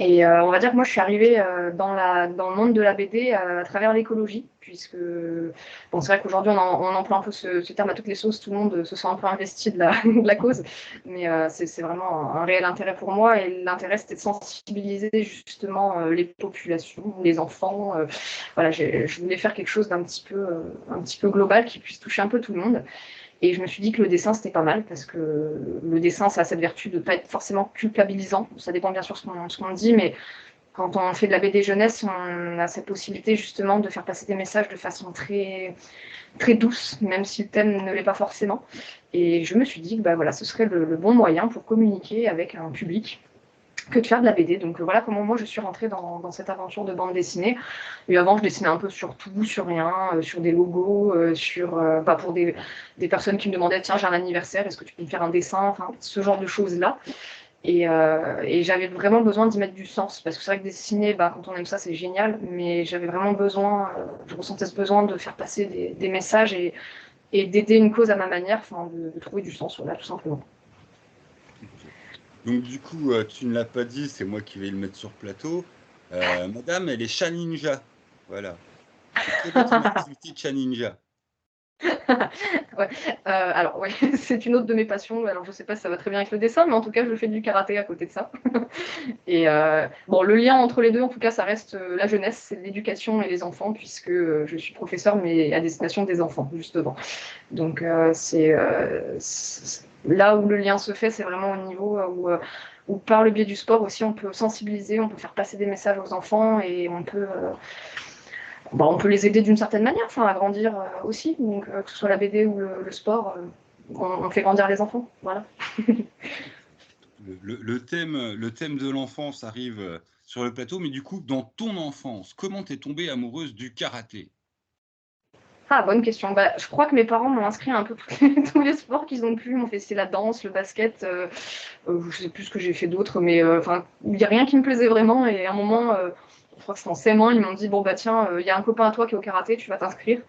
Et on va dire que moi, je suis arrivée dans le monde de la BD à travers l'écologie, puisque bon, c'est vrai qu'aujourd'hui, on emploie un peu ce terme à toutes les sauces, tout le monde se sent un peu investi de la cause, mais c'est vraiment un réel intérêt pour moi. Et l'intérêt, c'était de sensibiliser justement les populations, les enfants. Voilà, je voulais faire quelque chose d'un un petit peu global qui puisse toucher un peu tout le monde. Et je me suis dit que le dessin, c'était pas mal, parce que le dessin, ça a cette vertu de ne pas être forcément culpabilisant. Ça dépend bien sûr ce qu'on dit, mais quand on fait de la BD jeunesse, on a cette possibilité justement de faire passer des messages de façon très, très douce, même si le thème ne l'est pas forcément. Et je me suis dit que voilà, ce serait le bon moyen pour communiquer avec un public que de faire de la BD. Donc voilà comment moi je suis rentrée dans cette aventure de bande dessinée. Et avant, je dessinais un peu sur tout, sur rien, sur des logos, pour des personnes qui me demandaient tiens, j'ai un anniversaire, est-ce que tu peux me faire un dessin, enfin ce genre de choses-là. Et j'avais vraiment besoin d'y mettre du sens, parce que c'est vrai que dessiner, quand on aime ça, c'est génial, mais j'avais vraiment besoin, je ressentais ce besoin de faire passer des messages et d'aider une cause à ma manière, enfin de trouver du sens, voilà, tout simplement. Ok. Donc du coup, tu ne l'as pas dit, c'est moi qui vais le mettre sur plateau. Madame, elle est chat ninja. Voilà. Quelle est ton activité chat ninja? Ouais. Alors, ouais, c'est une autre de mes passions. Alors, je sais pas si ça va très bien avec le dessin, mais en tout cas, je fais du karaté à côté de ça. Et bon, le lien entre les deux, en tout cas, ça reste la jeunesse, c'est l'éducation et les enfants, puisque je suis professeure, mais à destination des enfants, justement. Donc, là où le lien se fait, c'est vraiment au niveau où, par le biais du sport aussi, on peut sensibiliser, on peut faire passer des messages aux enfants et on peut les aider d'une certaine manière, enfin, à grandir aussi, donc que ce soit la BD ou le sport. on fait grandir les enfants. Voilà. Le thème de l'enfance arrive sur le plateau, mais du coup, dans ton enfance, comment t'es tombée amoureuse du karaté? Ah, bonne question. Bah, je crois que mes parents m'ont inscrit un peu tous les sports qu'ils ont pu. Ils m'ont fait c'est la danse, le basket. Je sais plus ce que j'ai fait d'autre, mais enfin, il n'y a rien qui me plaisait vraiment. Et à un moment, je crois que c'était en CM1, ils m'ont dit bon bah tiens, il y a un copain à toi qui est au karaté, tu vas t'inscrire.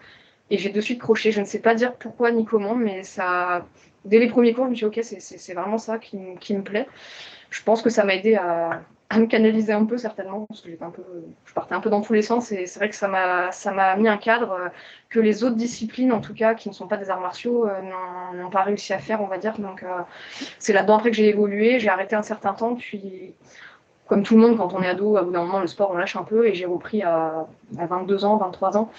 Et j'ai de suite croché. Je ne sais pas dire pourquoi ni comment, mais ça, dès les premiers cours, je me suis dit ok, c'est vraiment ça qui me plaît. Je pense que ça m'a aidé à me canaliser un peu certainement parce que je partais un peu dans tous les sens et c'est vrai que ça m'a mis un cadre que les autres disciplines en tout cas qui ne sont pas des arts martiaux n'ont pas réussi à faire on va dire donc c'est là-dedans après que j'ai évolué, j'ai arrêté un certain temps puis comme tout le monde quand on est ado à bout d'un moment le sport on lâche un peu et j'ai repris à 22 ans, 23 ans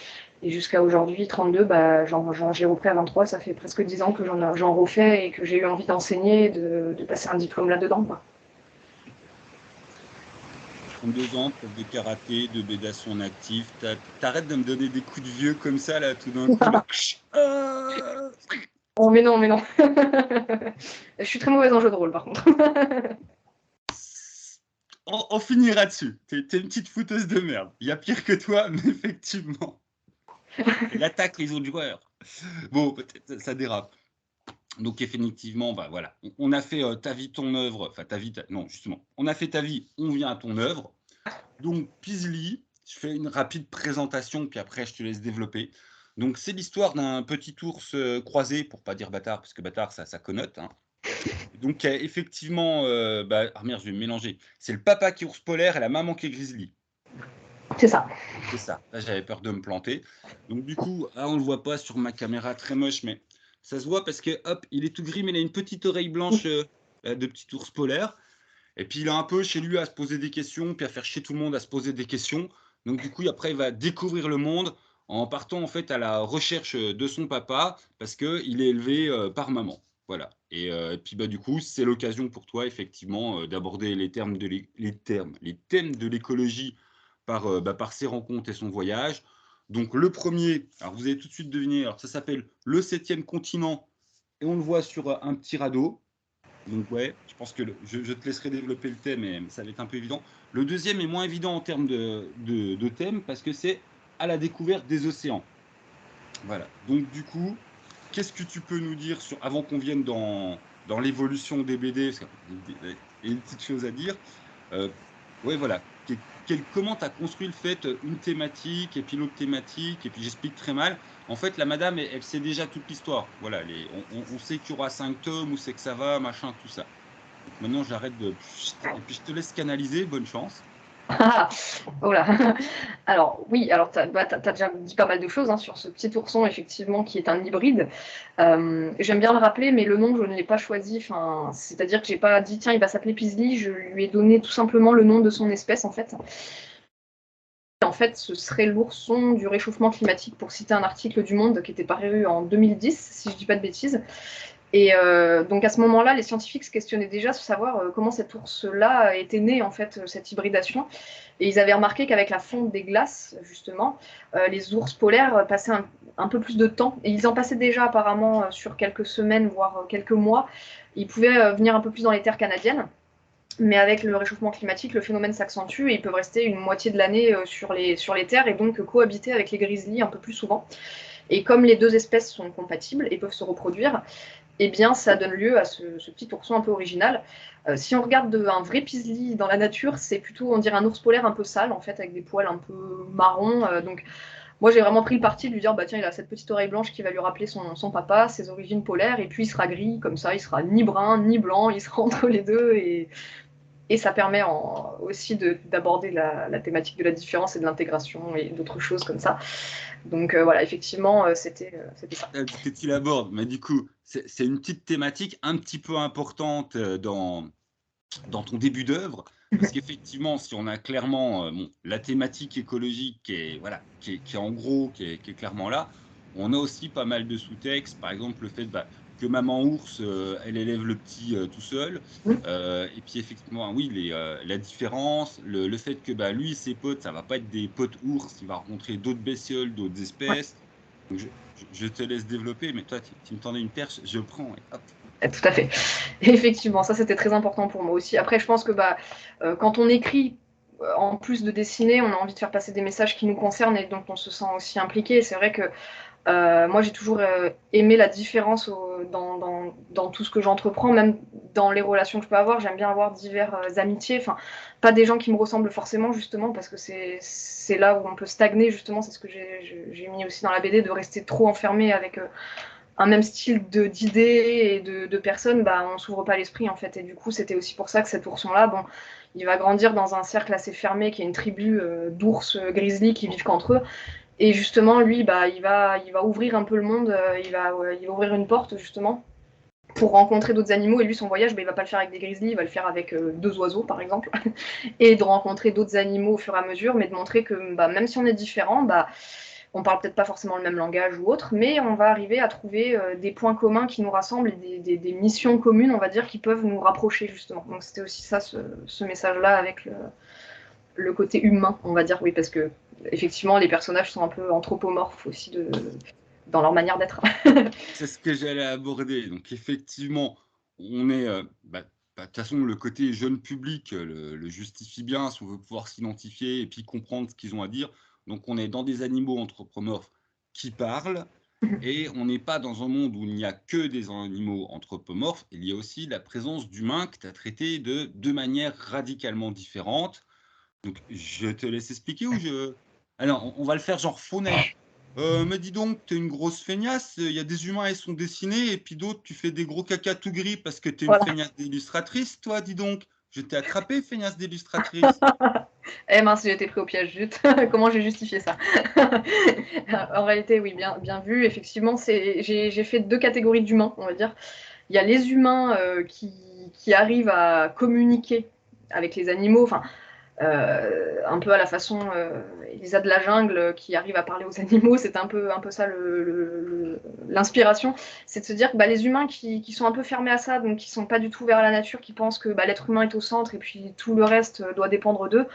et jusqu'à aujourd'hui 32 bah j'ai repris à 23, ça fait presque 10 ans que j'en refais et que j'ai eu envie d'enseigner et de passer un diplôme là-dedans quoi. 32 ans, prof de karaté, de bédation actif. T'arrêtes de me donner des coups de vieux comme ça, là, tout d'un coup, là. Ah. Oh, mais non, mais non. Je suis très mauvaise en jeu de rôle, par contre. On finira dessus. T'es une petite fouteuse de merde. Il y a pire que toi, mais effectivement. Elle attaque les autres joueurs. Bon, peut-être ça dérape. Donc effectivement, bah voilà, on a fait ta vie, ton œuvre, enfin ta vie, non justement, on a fait ta vie, on vient à ton œuvre. Donc Pisli, je fais une rapide présentation, puis après je te laisse développer. Donc c'est l'histoire d'un petit ours croisé, pour pas dire bâtard, parce que bâtard ça connote. Hein. Donc effectivement, ah merde, je vais me mélanger. C'est le papa qui est ours polaire et la maman qui est grizzly. C'est ça. C'est ça. Là, j'avais peur de me planter. Donc, du coup, on ne le voit pas sur ma caméra, très moche, mais ça se voit parce que, hop, il est tout gris, mais il a une petite oreille blanche de petit ours polaire. Et puis, il a un peu chez lui à se poser des questions, puis à faire chier tout le monde à se poser des questions. Donc, du coup, après, il va découvrir le monde en partant, en fait, à la recherche de son papa parce qu'il est élevé par maman. Voilà. Et puis, bah, du coup, c'est l'occasion pour toi, effectivement, d'aborder les thèmes de l'écologie par ses rencontres et son voyage. Donc le premier, alors vous allez tout de suite deviner, alors ça s'appelle le 7e continent et on le voit sur un petit radeau. Donc ouais, je pense que je te laisserai développer le thème, mais ça va être un peu évident. Le deuxième est moins évident en termes de thème parce que c'est à la découverte des océans. Voilà. Donc du coup, qu'est-ce que tu peux nous dire sur, avant qu'on vienne dans l'évolution des BD, parce qu'il y a une petite chose à dire. Ouais, voilà. Comment tu as construit le fait, une thématique, et puis l'autre thématique, et puis j'explique très mal. En fait, la madame, elle sait déjà toute l'histoire. Voilà, on sait qu'il y aura 5 tomes, où c'est que ça va, machin, tout ça. Donc maintenant, j'arrête de... Et puis je te laisse canaliser, bonne chance. Oh là. Alors oui, alors tu as déjà dit pas mal de choses hein, sur ce petit ourson, effectivement, qui est un hybride. J'aime bien le rappeler, mais le nom, je ne l'ai pas choisi. Enfin, c'est-à-dire que j'ai pas dit, tiens, il va s'appeler Pisli. Je lui ai donné tout simplement le nom de son espèce, en fait. En fait, ce serait l'ourson du réchauffement climatique, pour citer un article du Monde qui était paru en 2010, si je dis pas de bêtises. Et donc à ce moment-là, les scientifiques se questionnaient déjà sur savoir comment cet ours-là était né, en fait, cette hybridation. Et ils avaient remarqué qu'avec la fonte des glaces, justement, les ours polaires passaient un peu plus de temps. Et ils en passaient déjà apparemment sur quelques semaines, voire quelques mois. Ils pouvaient venir un peu plus dans les terres canadiennes. Mais avec le réchauffement climatique, le phénomène s'accentue et ils peuvent rester une moitié de l'année sur les terres et donc cohabiter avec les grizzlies un peu plus souvent. Et comme les deux espèces sont compatibles et peuvent se reproduire, eh bien, ça donne lieu à ce petit ourson un peu original. Si on regarde un vrai pisli dans la nature, c'est plutôt, on dirait un ours polaire un peu sale, en fait, avec des poils un peu marrons. Donc, moi, j'ai vraiment pris le parti de lui dire, bah tiens, il a cette petite oreille blanche qui va lui rappeler son papa, ses origines polaires, et puis il sera gris, comme ça, il sera ni brun, ni blanc, il sera entre les deux, et ça permet aussi d'aborder la thématique de la différence et de l'intégration et d'autres choses comme ça. Donc voilà, effectivement, c'était ça. Que tu l'abordes, mais du coup, c'est une petite thématique un petit peu importante dans ton début d'œuvre, parce qu'effectivement, si on a clairement la thématique écologique qui est en gros, qui est clairement là, on a aussi pas mal de sous-textes, par exemple le fait que maman ours, elle élève le petit tout seul, et puis effectivement, oui, la différence, le fait que lui, ses potes, ça va pas être des potes ours, il va rencontrer d'autres bestioles, d'autres Ouais. espèces. Donc je te laisse développer, mais toi, tu me tendais une perche, je prends et hop. Tout à fait. Effectivement, ça c'était très important pour moi aussi. Après, je pense que quand on écrit, en plus de dessiner, on a envie de faire passer des messages qui nous concernent et donc on se sent aussi impliqué. C'est vrai que moi j'ai toujours aimé la différence dans tout ce que j'entreprends, même dans les relations que je peux avoir. J'aime bien avoir diverses amitiés, enfin, pas des gens qui me ressemblent forcément, justement, parce que c'est là où on peut stagner, justement. C'est ce que j'ai mis aussi dans la BD, de rester trop enfermé avec un même style d'idées et de personnes, on s'ouvre pas l'esprit en fait. Et du coup, c'était aussi pour ça que cet ourson-là, bon, il va grandir dans un cercle assez fermé, qui est une tribu d'ours grizzly qui vivent qu'entre eux. Et justement, lui, il va ouvrir un peu le monde, il va ouvrir une porte justement pour rencontrer d'autres animaux. Et lui, son voyage, il va pas le faire avec des grizzlies, il va le faire avec deux oiseaux par exemple, et de rencontrer d'autres animaux au fur et à mesure, mais de montrer que même si on est différents, on parle peut-être pas forcément le même langage ou autre, mais on va arriver à trouver des points communs qui nous rassemblent et des missions communes, on va dire, qui peuvent nous rapprocher justement. Donc c'était aussi ça, ce message-là, avec le côté humain, on va dire, oui, parce que effectivement les personnages sont un peu anthropomorphes aussi dans leur manière d'être. C'est ce que j'allais aborder. Donc effectivement, on est, de toute façon, le côté jeune public, le justifie bien si on veut pouvoir s'identifier et puis comprendre ce qu'ils ont à dire. Donc on est dans des animaux anthropomorphes qui parlent et on n'est pas dans un monde où il n'y a que des animaux anthropomorphes. Il y a aussi la présence d'humains que tu as traités de deux manières radicalement différentes. Donc je te laisse expliquer ou je... Alors, on va le faire genre phonème. Me dis donc, t'es une grosse feignasse, il y a des humains, ils sont dessinés, et puis d'autres, tu fais des gros caca tout gris parce que t'es une Voilà. feignasse d'illustratrice, toi, dis donc. Je t'ai attrapé, feignasse d'illustratrice. Eh mince, j'ai été pris au piège, zut. Comment j'ai justifié ça? En réalité, oui, bien vu. Effectivement, j'ai fait deux catégories d'humains, on va dire. Il y a les humains qui arrivent à communiquer avec les animaux, enfin, un peu à la façon Elisa de la jungle, qui arrive à parler aux animaux. C'est un peu ça l'inspiration. C'est de se dire que les humains qui sont un peu fermés à ça, donc qui sont pas du tout vers la nature, qui pensent que l'être humain est au centre et puis tout le reste doit dépendre d'eux.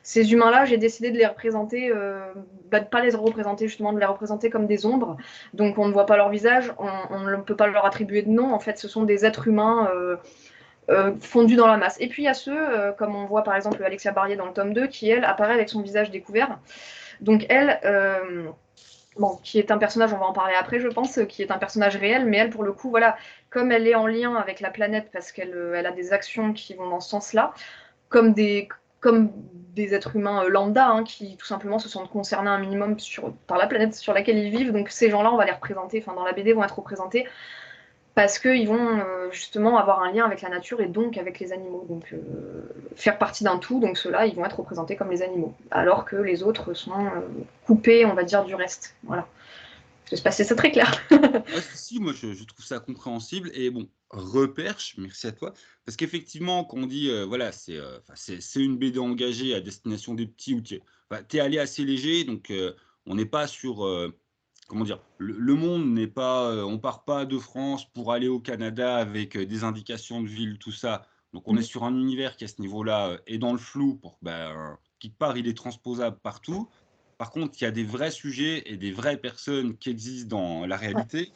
Ces humains-là, j'ai décidé de les représenter, de pas les représenter justement, de les représenter comme des ombres. Donc on ne voit pas leur visage, on ne peut pas leur attribuer de nom. En fait, ce sont des êtres humains fondus dans la masse. Et puis il y a ceux, comme on voit par exemple Alexia Barrier dans le tome 2, qui elle apparaît avec son visage découvert. Donc elle, qui est un personnage, on va en parler après je pense, qui est un personnage réel, mais elle pour le coup, voilà, comme elle est en lien avec la planète parce qu'elle a des actions qui vont dans ce sens-là, comme des êtres humains lambda, qui tout simplement se sentent concernés un minimum par la planète sur laquelle ils vivent. Donc ces gens-là, on va les représenter, enfin dans la BD, vont être représentés parce qu'ils vont justement avoir un lien avec la nature et donc avec les animaux, donc faire partie d'un tout. Donc ceux-là, ils vont être représentés comme les animaux, alors que les autres sont coupés, on va dire, du reste. Voilà. J'espère que c'est très clair. Ouais, si, moi je trouve ça compréhensible. Et bon, reperche, merci à toi. Parce qu'effectivement, quand on dit, voilà, c'est une BD engagée à destination des petits, où tu es allé assez léger, donc on n'est pas sur, comment dire, le monde n'est pas, on part pas de France pour aller au Canada avec des indications de ville, tout ça. Donc on est sur un univers qui à ce niveau-là est dans le flou pour que, quelque part il est transposable partout. Par contre, il y a des vrais sujets et des vraies personnes qui existent dans la Ouais, réalité.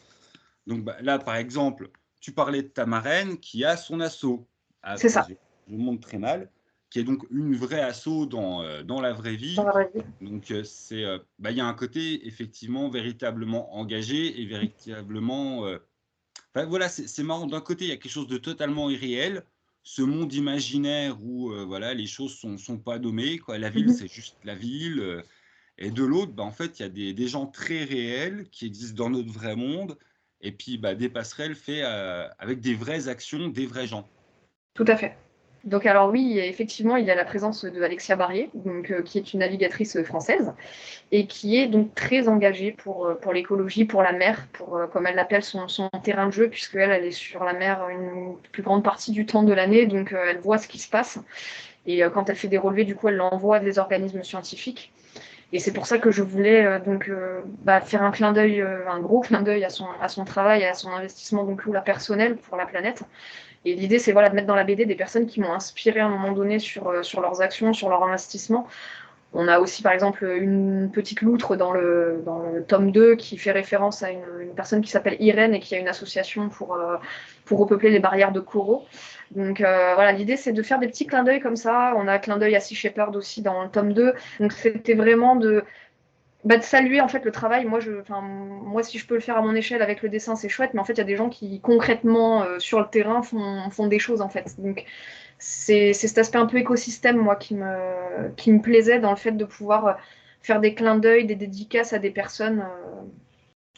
Donc là, par exemple, tu parlais de ta marraine qui a son asso. Ah, c'est ça, je montre très mal, qui est donc une vraie asso dans la vraie dans vie. la vraie vie. Donc il y a un côté effectivement véritablement engagé et véritablement. Voilà, c'est marrant. D'un côté, il y a quelque chose de totalement irréel, ce monde imaginaire où voilà, les choses sont pas nommées, quoi. La ville, c'est juste la ville. Et de l'autre, en fait, il y a des gens très réels qui existent dans notre vrai monde, et puis des passerelles faites avec des vraies actions, des vrais gens. Tout à fait. Donc alors oui, effectivement, il y a la présence de Alexia Barrier, donc, qui est une navigatrice française, et qui est donc très engagée pour l'écologie, pour la mer, pour, comme elle l'appelle, son terrain de jeu, puisqu'elle elle est sur la mer une plus grande partie du temps de l'année, donc elle voit ce qui se passe. Et quand elle fait des relevés, du coup, elle l'envoie à des organismes scientifiques. Et c'est pour ça que je voulais faire un clin d'œil, un gros clin d'œil à son travail, à son investissement donc là, personnel pour la planète. Et l'idée, c'est voilà, de mettre dans la BD des personnes qui m'ont inspiré à un moment donné sur leurs actions, sur leur investissement. On a aussi, par exemple, une petite loutre dans le tome 2 qui fait référence à une personne qui s'appelle Irène et qui a une association pour repeupler les barrières de coraux. Donc voilà, l'idée c'est de faire des petits clins d'œil comme ça. On a clin d'œil à Sea Shepherd aussi dans le tome 2. Donc c'était vraiment de saluer en fait le travail. Moi, si je peux le faire à mon échelle avec le dessin, c'est chouette, mais en fait, il y a des gens qui concrètement sur le terrain font des choses en fait. Donc c'est cet aspect un peu écosystème, moi, qui me plaisait dans le fait de pouvoir faire des clins d'œil, des dédicaces à des personnes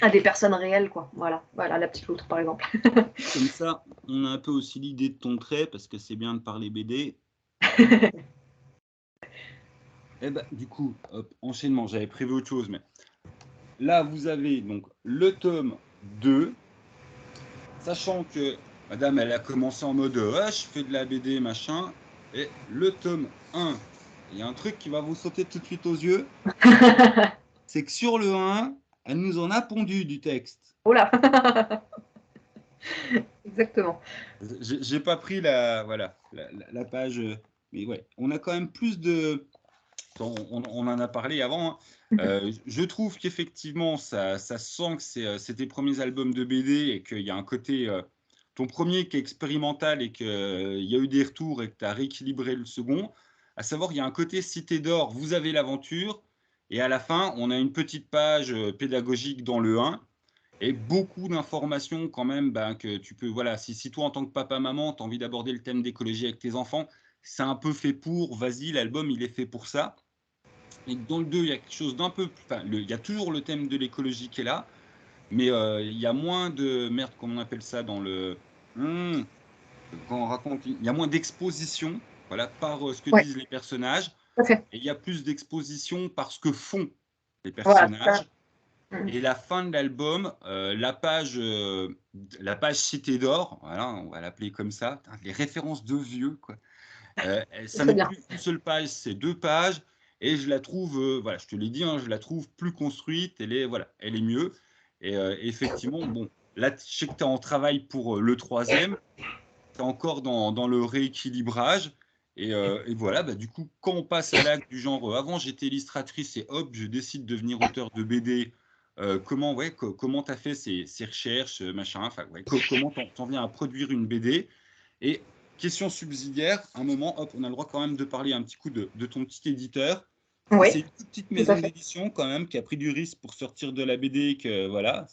réelles, quoi. Voilà, la petite loutre, par exemple. Comme ça, on a un peu aussi l'idée de ton trait, parce que c'est bien de parler BD. Et bah, du coup, hop, enchaînement, j'avais prévu autre chose, mais là, vous avez donc le tome 2, sachant que madame, elle a commencé en mode ouais, je fais de la BD, machin, et le tome 1, il y a un truc qui va vous sauter tout de suite aux yeux, c'est que sur le 1, elle nous en a pondu du texte. Oh là. Exactement. J'ai pas pris la page, mais ouais, on a quand même plus de. On en a parlé avant, hein. Je trouve qu'effectivement, ça sent que c'est tes premiers albums de BD et qu'il y a un côté. Ton premier qui est expérimental et qu'il y a eu des retours et que tu as rééquilibré le second. À savoir, il y a un côté Cité d'Or, vous avez l'aventure. Et à la fin, on a une petite page pédagogique dans le 1 et beaucoup d'informations quand même ben, que tu peux. Voilà, si toi, en tant que papa-maman, tu as envie d'aborder le thème d'écologie avec tes enfants, c'est un peu fait pour. Vas-y, l'album, il est fait pour ça. Et dans le 2, il y a quelque chose d'un peu plus. Enfin, il y a toujours le thème de l'écologie qui est là, mais il y a moins de. Merde, comment on appelle ça dans le. Quand on raconte. Il y a moins d'exposition, voilà, par ce que Ouais, disent les personnages, tout à fait. et il y a plus d'exposition par ce que font les Voilà, ça. personnages. Et la fin de l'album, la page Cité d'Or, voilà, on va l'appeler comme ça, les références de vieux, quoi. C'est Ça très n'est bien. plus une seule page, c'est 2 pages. Et je la trouve, voilà, je te l'ai dit, hein, je la trouve plus construite. Voilà, elle est mieux. Et effectivement, bon, là, je sais que tu es en travail pour le troisième. Tu es encore dans le rééquilibrage. Et voilà, bah, du coup, quand on passe à l'acte du genre, avant j'étais illustratrice et hop, je décide de devenir auteur de BD. Comment tu as fait ces recherches, machin, enfin, ouais, comment t'en viens à produire une BD? Et question subsidiaire, à un moment, hop, on a le droit quand même de parler un petit coup de ton petit éditeur. Oui, C'est une toute petite tout à maison fait. d'édition quand même qui a pris du risque pour sortir de la BD, que voilà,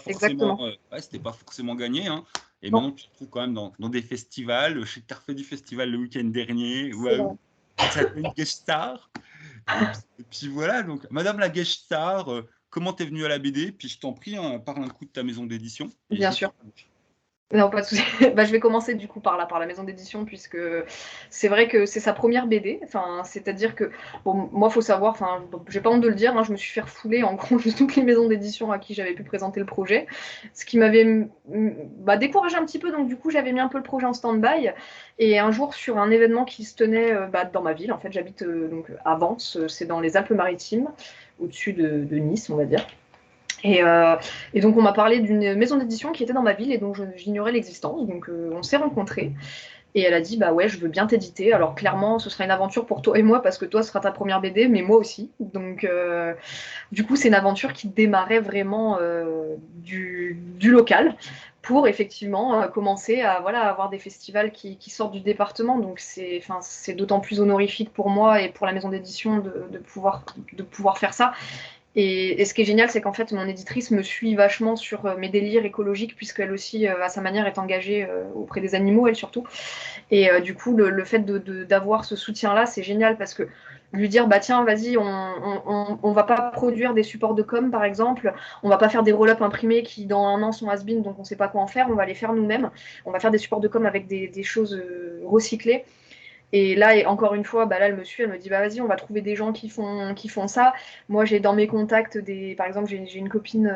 Exactement. c'était pas forcément gagné, hein. Et Bon, maintenant, tu te trouves quand même dans des festivals. Je sais que tu as refait du festival le week-end dernier, c'est vrai. tu as fait une guest star. Et puis voilà, donc Madame la guest star, comment t'es venue à la BD? Puis je t'en prie, hein, parle un coup de ta maison d'édition et Bien je sûr. t'écoute. Non, pas de souci. Je vais commencer du coup par la maison d'édition, puisque c'est vrai que c'est sa première BD. Enfin, c'est-à-dire que, bon, moi, faut savoir, enfin, j'ai pas honte de le dire, hein, je me suis fait refouler en gros de toutes les maisons d'édition à qui j'avais pu présenter le projet, ce qui m'avait découragé un petit peu. Donc du coup, j'avais mis un peu le projet en stand-by. Et un jour, sur un événement qui se tenait dans ma ville, en fait, j'habite donc à Vence, c'est dans les Alpes-Maritimes, au-dessus de Nice, on va dire. Et, euh, et donc on m'a parlé d'une maison d'édition qui était dans ma ville et dont j'ignorais l'existence. Donc on s'est rencontrés et elle a dit bah ouais, je veux bien t'éditer. Alors clairement ce sera une aventure pour toi et moi parce que toi ce sera ta première BD, mais moi aussi. Donc du coup c'est une aventure qui démarrait vraiment du local pour effectivement commencer à avoir des festivals qui sortent du département. Donc c'est d'autant plus honorifique pour moi et pour la maison d'édition de pouvoir faire ça. Et ce qui est génial, c'est qu'en fait, mon éditrice me suit vachement sur mes délires écologiques, puisqu'elle aussi, à sa manière, est engagée auprès des animaux, elle surtout. Et du coup, le fait d'avoir ce soutien-là, c'est génial, parce que lui dire, bah tiens, vas-y, on va pas produire des supports de com, par exemple, on va pas faire des roll-up imprimés qui, dans un an, sont has-been, donc on sait pas quoi en faire, on va les faire nous-mêmes. On va faire des supports de com avec des choses recyclées. Et là, encore une fois, là, elle me suit, elle me dit, bah vas-y, on va trouver des gens qui font ça. Moi, j'ai dans mes contacts par exemple, j'ai une copine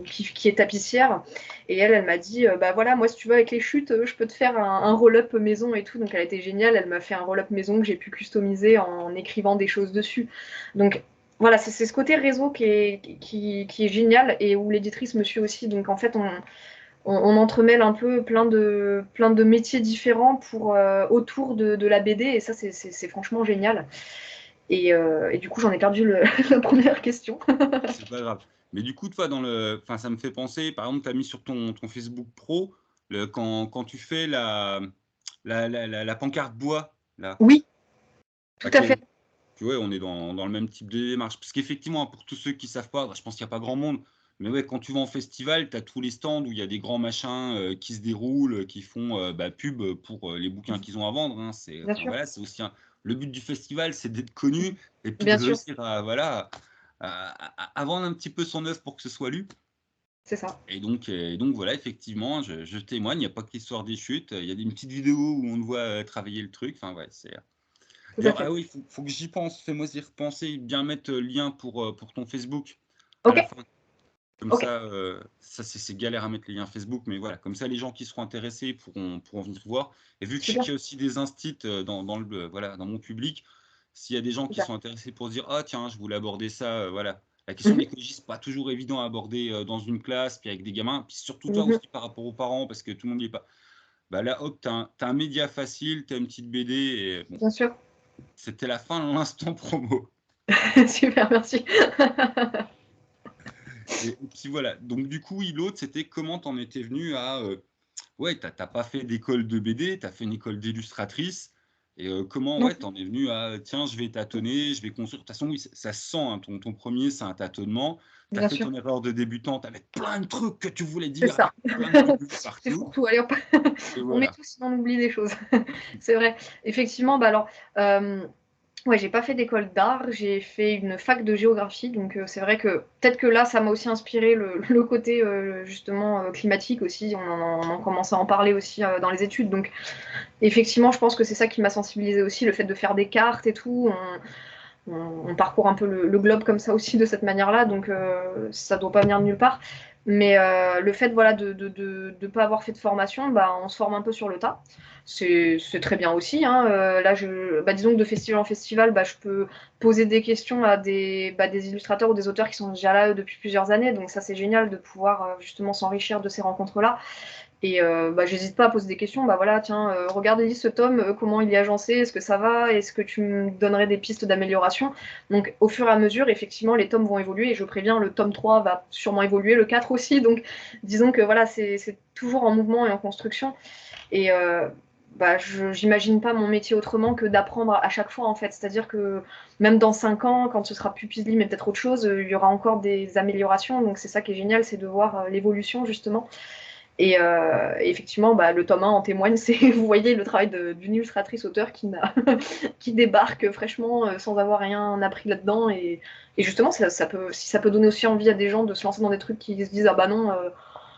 qui est tapissière, et elle m'a dit, bah voilà, moi, si tu veux, avec les chutes, je peux te faire un roll-up maison et tout. Donc, elle a été géniale, elle m'a fait un roll-up maison que j'ai pu customiser en écrivant des choses dessus. Donc, voilà, c'est ce côté réseau qui est génial et où l'éditrice me suit aussi. Donc, en fait, on entremêle un peu plein de métiers différents autour de la BD et ça c'est franchement génial. Et du coup, j'en ai perdu la première question. C'est pas grave. Mais du coup, toi, enfin, ça me fait penser, par exemple, tu as mis sur ton Facebook pro, quand tu fais la pancarte bois, là. Oui, tout Bah, à fait. tu vois, on est dans le même type de démarche. Parce qu'effectivement, pour tous ceux qui savent pas, je pense qu'il n'y a pas grand monde, mais ouais, quand tu vas en festival, tu as tous les stands où il y a des grands machins qui se déroulent, qui font pub pour les bouquins qu'ils ont à vendre. Hein. Bien Enfin, sûr, voilà, c'est aussi le but du festival, c'est d'être connu et puis de bien sûr, réussir voilà, à vendre un petit peu son œuvre pour que ce soit lu. c'est ça. Et donc voilà, effectivement, je témoigne, il n'y a pas que l'histoire des chutes, il y a une petite vidéo où on le voit travailler le truc. Enfin, ouais, c'est. Tout à D'ailleurs, ah fait. oui, faut que j'y pense, fais-moi y repenser, bien mettre le lien pour ton Facebook à Ok, la fin. Comme ok, ça c'est galère à mettre les liens Facebook, mais voilà, comme ça les gens qui seront intéressés pourront venir voir. Et vu que je sais super, qu'il y a aussi des instits voilà, dans mon public, s'il y a des gens qui super. sont intéressés pour se dire ah tiens, je voulais aborder ça, voilà. La question de Mhm, l'écologie, c'est pas toujours évident à aborder dans une classe, puis avec des gamins, puis surtout toi mhm, aussi par rapport aux parents, parce que tout le monde n'y est pas. Bah là, hop, t'as un média facile, t'as une petite BD, et bon, bien sûr. c'était la fin de l'instant promo. Super, merci. Et puis voilà, donc du coup, oui, l'autre, c'était comment t'en étais venu à ouais, t'as pas fait d'école de BD, t'as fait une école d'illustratrice. Et comment, Non, ouais, t'en es venu à, tiens, je vais tâtonner, je vais construire. De toute façon, oui, ça se sent, hein, ton premier, c'est un tâtonnement. T'as bien fait sûr, ton erreur de débutant, t'avais plein de trucs que tu voulais c'est dire, ça. avec plein de virgules C'est partout. fourre-tout, allez hop. Et On met voilà. tout, sinon on oublie des choses. C'est vrai. Effectivement, bah alors, ouais, j'ai pas fait d'école d'art, j'ai fait une fac de géographie, donc c'est vrai que peut-être que là, ça m'a aussi inspiré le côté justement climatique aussi. On en commence à en parler aussi dans les études, donc effectivement, je pense que c'est ça qui m'a sensibilisé aussi, le fait de faire des cartes et tout. On parcourt un peu le globe comme ça aussi de cette manière-là, donc ça doit pas venir de nulle part. Mais le fait voilà, de ne pas avoir fait de formation, bah, on se forme un peu sur le tas. C'est très bien aussi. Hein. Là, disons que de festival en festival, bah, je peux poser des questions à des illustrateurs ou des auteurs qui sont déjà là depuis plusieurs années. Donc ça, c'est génial de pouvoir justement s'enrichir de ces rencontres-là. Et j'hésite pas à poser des questions. Bah voilà, tiens, regarde ce tome, comment il est agencé, est-ce que ça va, est-ce que tu me donnerais des pistes d'amélioration. Donc au fur et à mesure, effectivement, les tomes vont évoluer et je préviens, le tome 3 va sûrement évoluer, le 4 aussi. Donc disons que voilà, c'est toujours en mouvement et en construction. Et j'imagine pas mon métier autrement que d'apprendre à chaque fois en fait. C'est-à-dire que même dans 5 ans, quand ce sera plus Pizli, mais peut-être autre chose, il y aura encore des améliorations. Donc c'est ça qui est génial, c'est de voir l'évolution justement. Et effectivement, bah, le tome 1 en témoigne, c'est, vous voyez, le travail d'une illustratrice-auteur qui débarque fraîchement sans avoir rien appris là-dedans. Et justement, si ça peut donner aussi envie à des gens de se lancer dans des trucs qui se disent, ah bah non,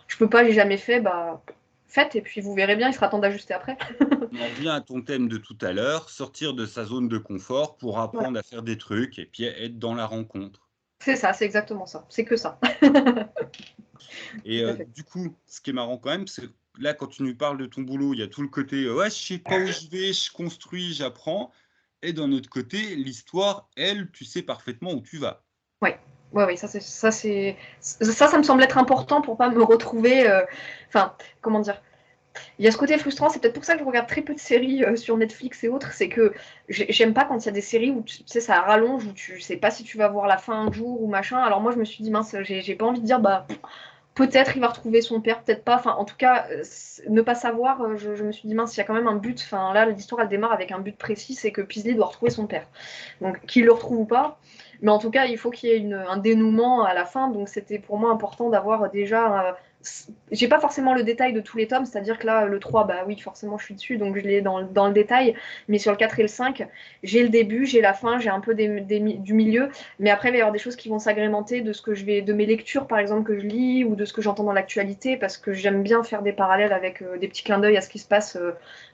je peux pas, j'ai jamais fait, bah faites, et puis vous verrez bien, il sera temps d'ajuster après. On en revient à ton thème de tout à l'heure, sortir de sa zone de confort pour Voilà. apprendre à faire des trucs et puis être dans la rencontre. C'est ça, c'est exactement ça. C'est que ça. Et Tout à fait. du coup, ce qui est marrant quand même, c'est que là, quand tu nous parles de ton boulot, il y a tout le côté ouais, je sais pas où je vais, je construis, j'apprends. Et d'un autre côté, l'histoire, elle, tu sais parfaitement où tu vas. Ouais. Ouais, ouais, ça me semble être important pour pas me retrouver. Enfin, comment dire. Il y a ce côté frustrant, c'est peut-être pour ça que je regarde très peu de séries sur Netflix et autres, c'est que j'aime pas quand il y a des séries où tu sais ça rallonge, où tu sais pas si tu vas voir la fin un jour ou machin. Alors moi je me suis dit mince, j'ai pas envie de dire bah peut-être il va retrouver son père, peut-être pas. Enfin en tout cas ne pas savoir, je me suis dit mince il y a quand même un but. Enfin là l'histoire elle démarre avec un but précis, c'est que Paisley doit retrouver son père. Donc qu'il le retrouve ou pas, mais en tout cas il faut qu'il y ait un dénouement à la fin. Donc c'était pour moi important d'avoir déjà j'ai pas forcément le détail de tous les tomes, c'est-à-dire que là, le 3, bah oui, forcément, je suis dessus, donc je l'ai dans le détail, mais sur le 4 et le 5, j'ai le début, j'ai la fin, j'ai un peu du milieu, mais après, il va y avoir des choses qui vont s'agrémenter de mes lectures, par exemple, que je lis, ou de ce que j'entends dans l'actualité, parce que j'aime bien faire des parallèles avec des petits clins d'œil à ce qui se passe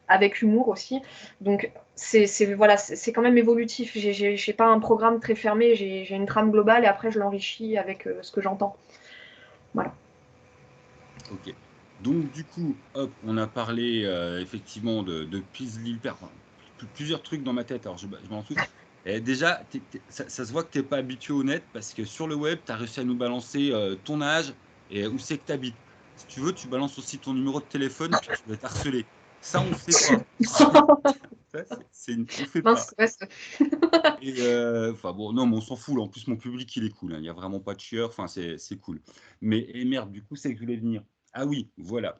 avec humour aussi. Donc, voilà, c'est quand même évolutif. J'ai pas un programme très fermé, j'ai une trame globale, et après, je l'enrichis avec ce que j'entends. Voilà. Ok. Donc du coup, hop, on a parlé effectivement de Paisley Père, enfin, plusieurs trucs dans ma tête, alors je m'en fous. Et déjà, ça se voit que tu n'es pas habitué au net parce que sur le web, tu as réussi à nous balancer ton âge et où c'est que tu habites. Si tu veux, tu balances aussi ton numéro de téléphone, puis tu vas être harcelé. Ça, on ne fait pas. Ça, on fait pas. Mince, ouais, Et enfin bon, non, mais on s'en fout. Là. En plus, mon public, il est cool. Hein. Il y a vraiment pas de chieurs. Enfin, c'est cool. Mais et merde, du coup, c'est que je voulais venir. Ah oui, voilà.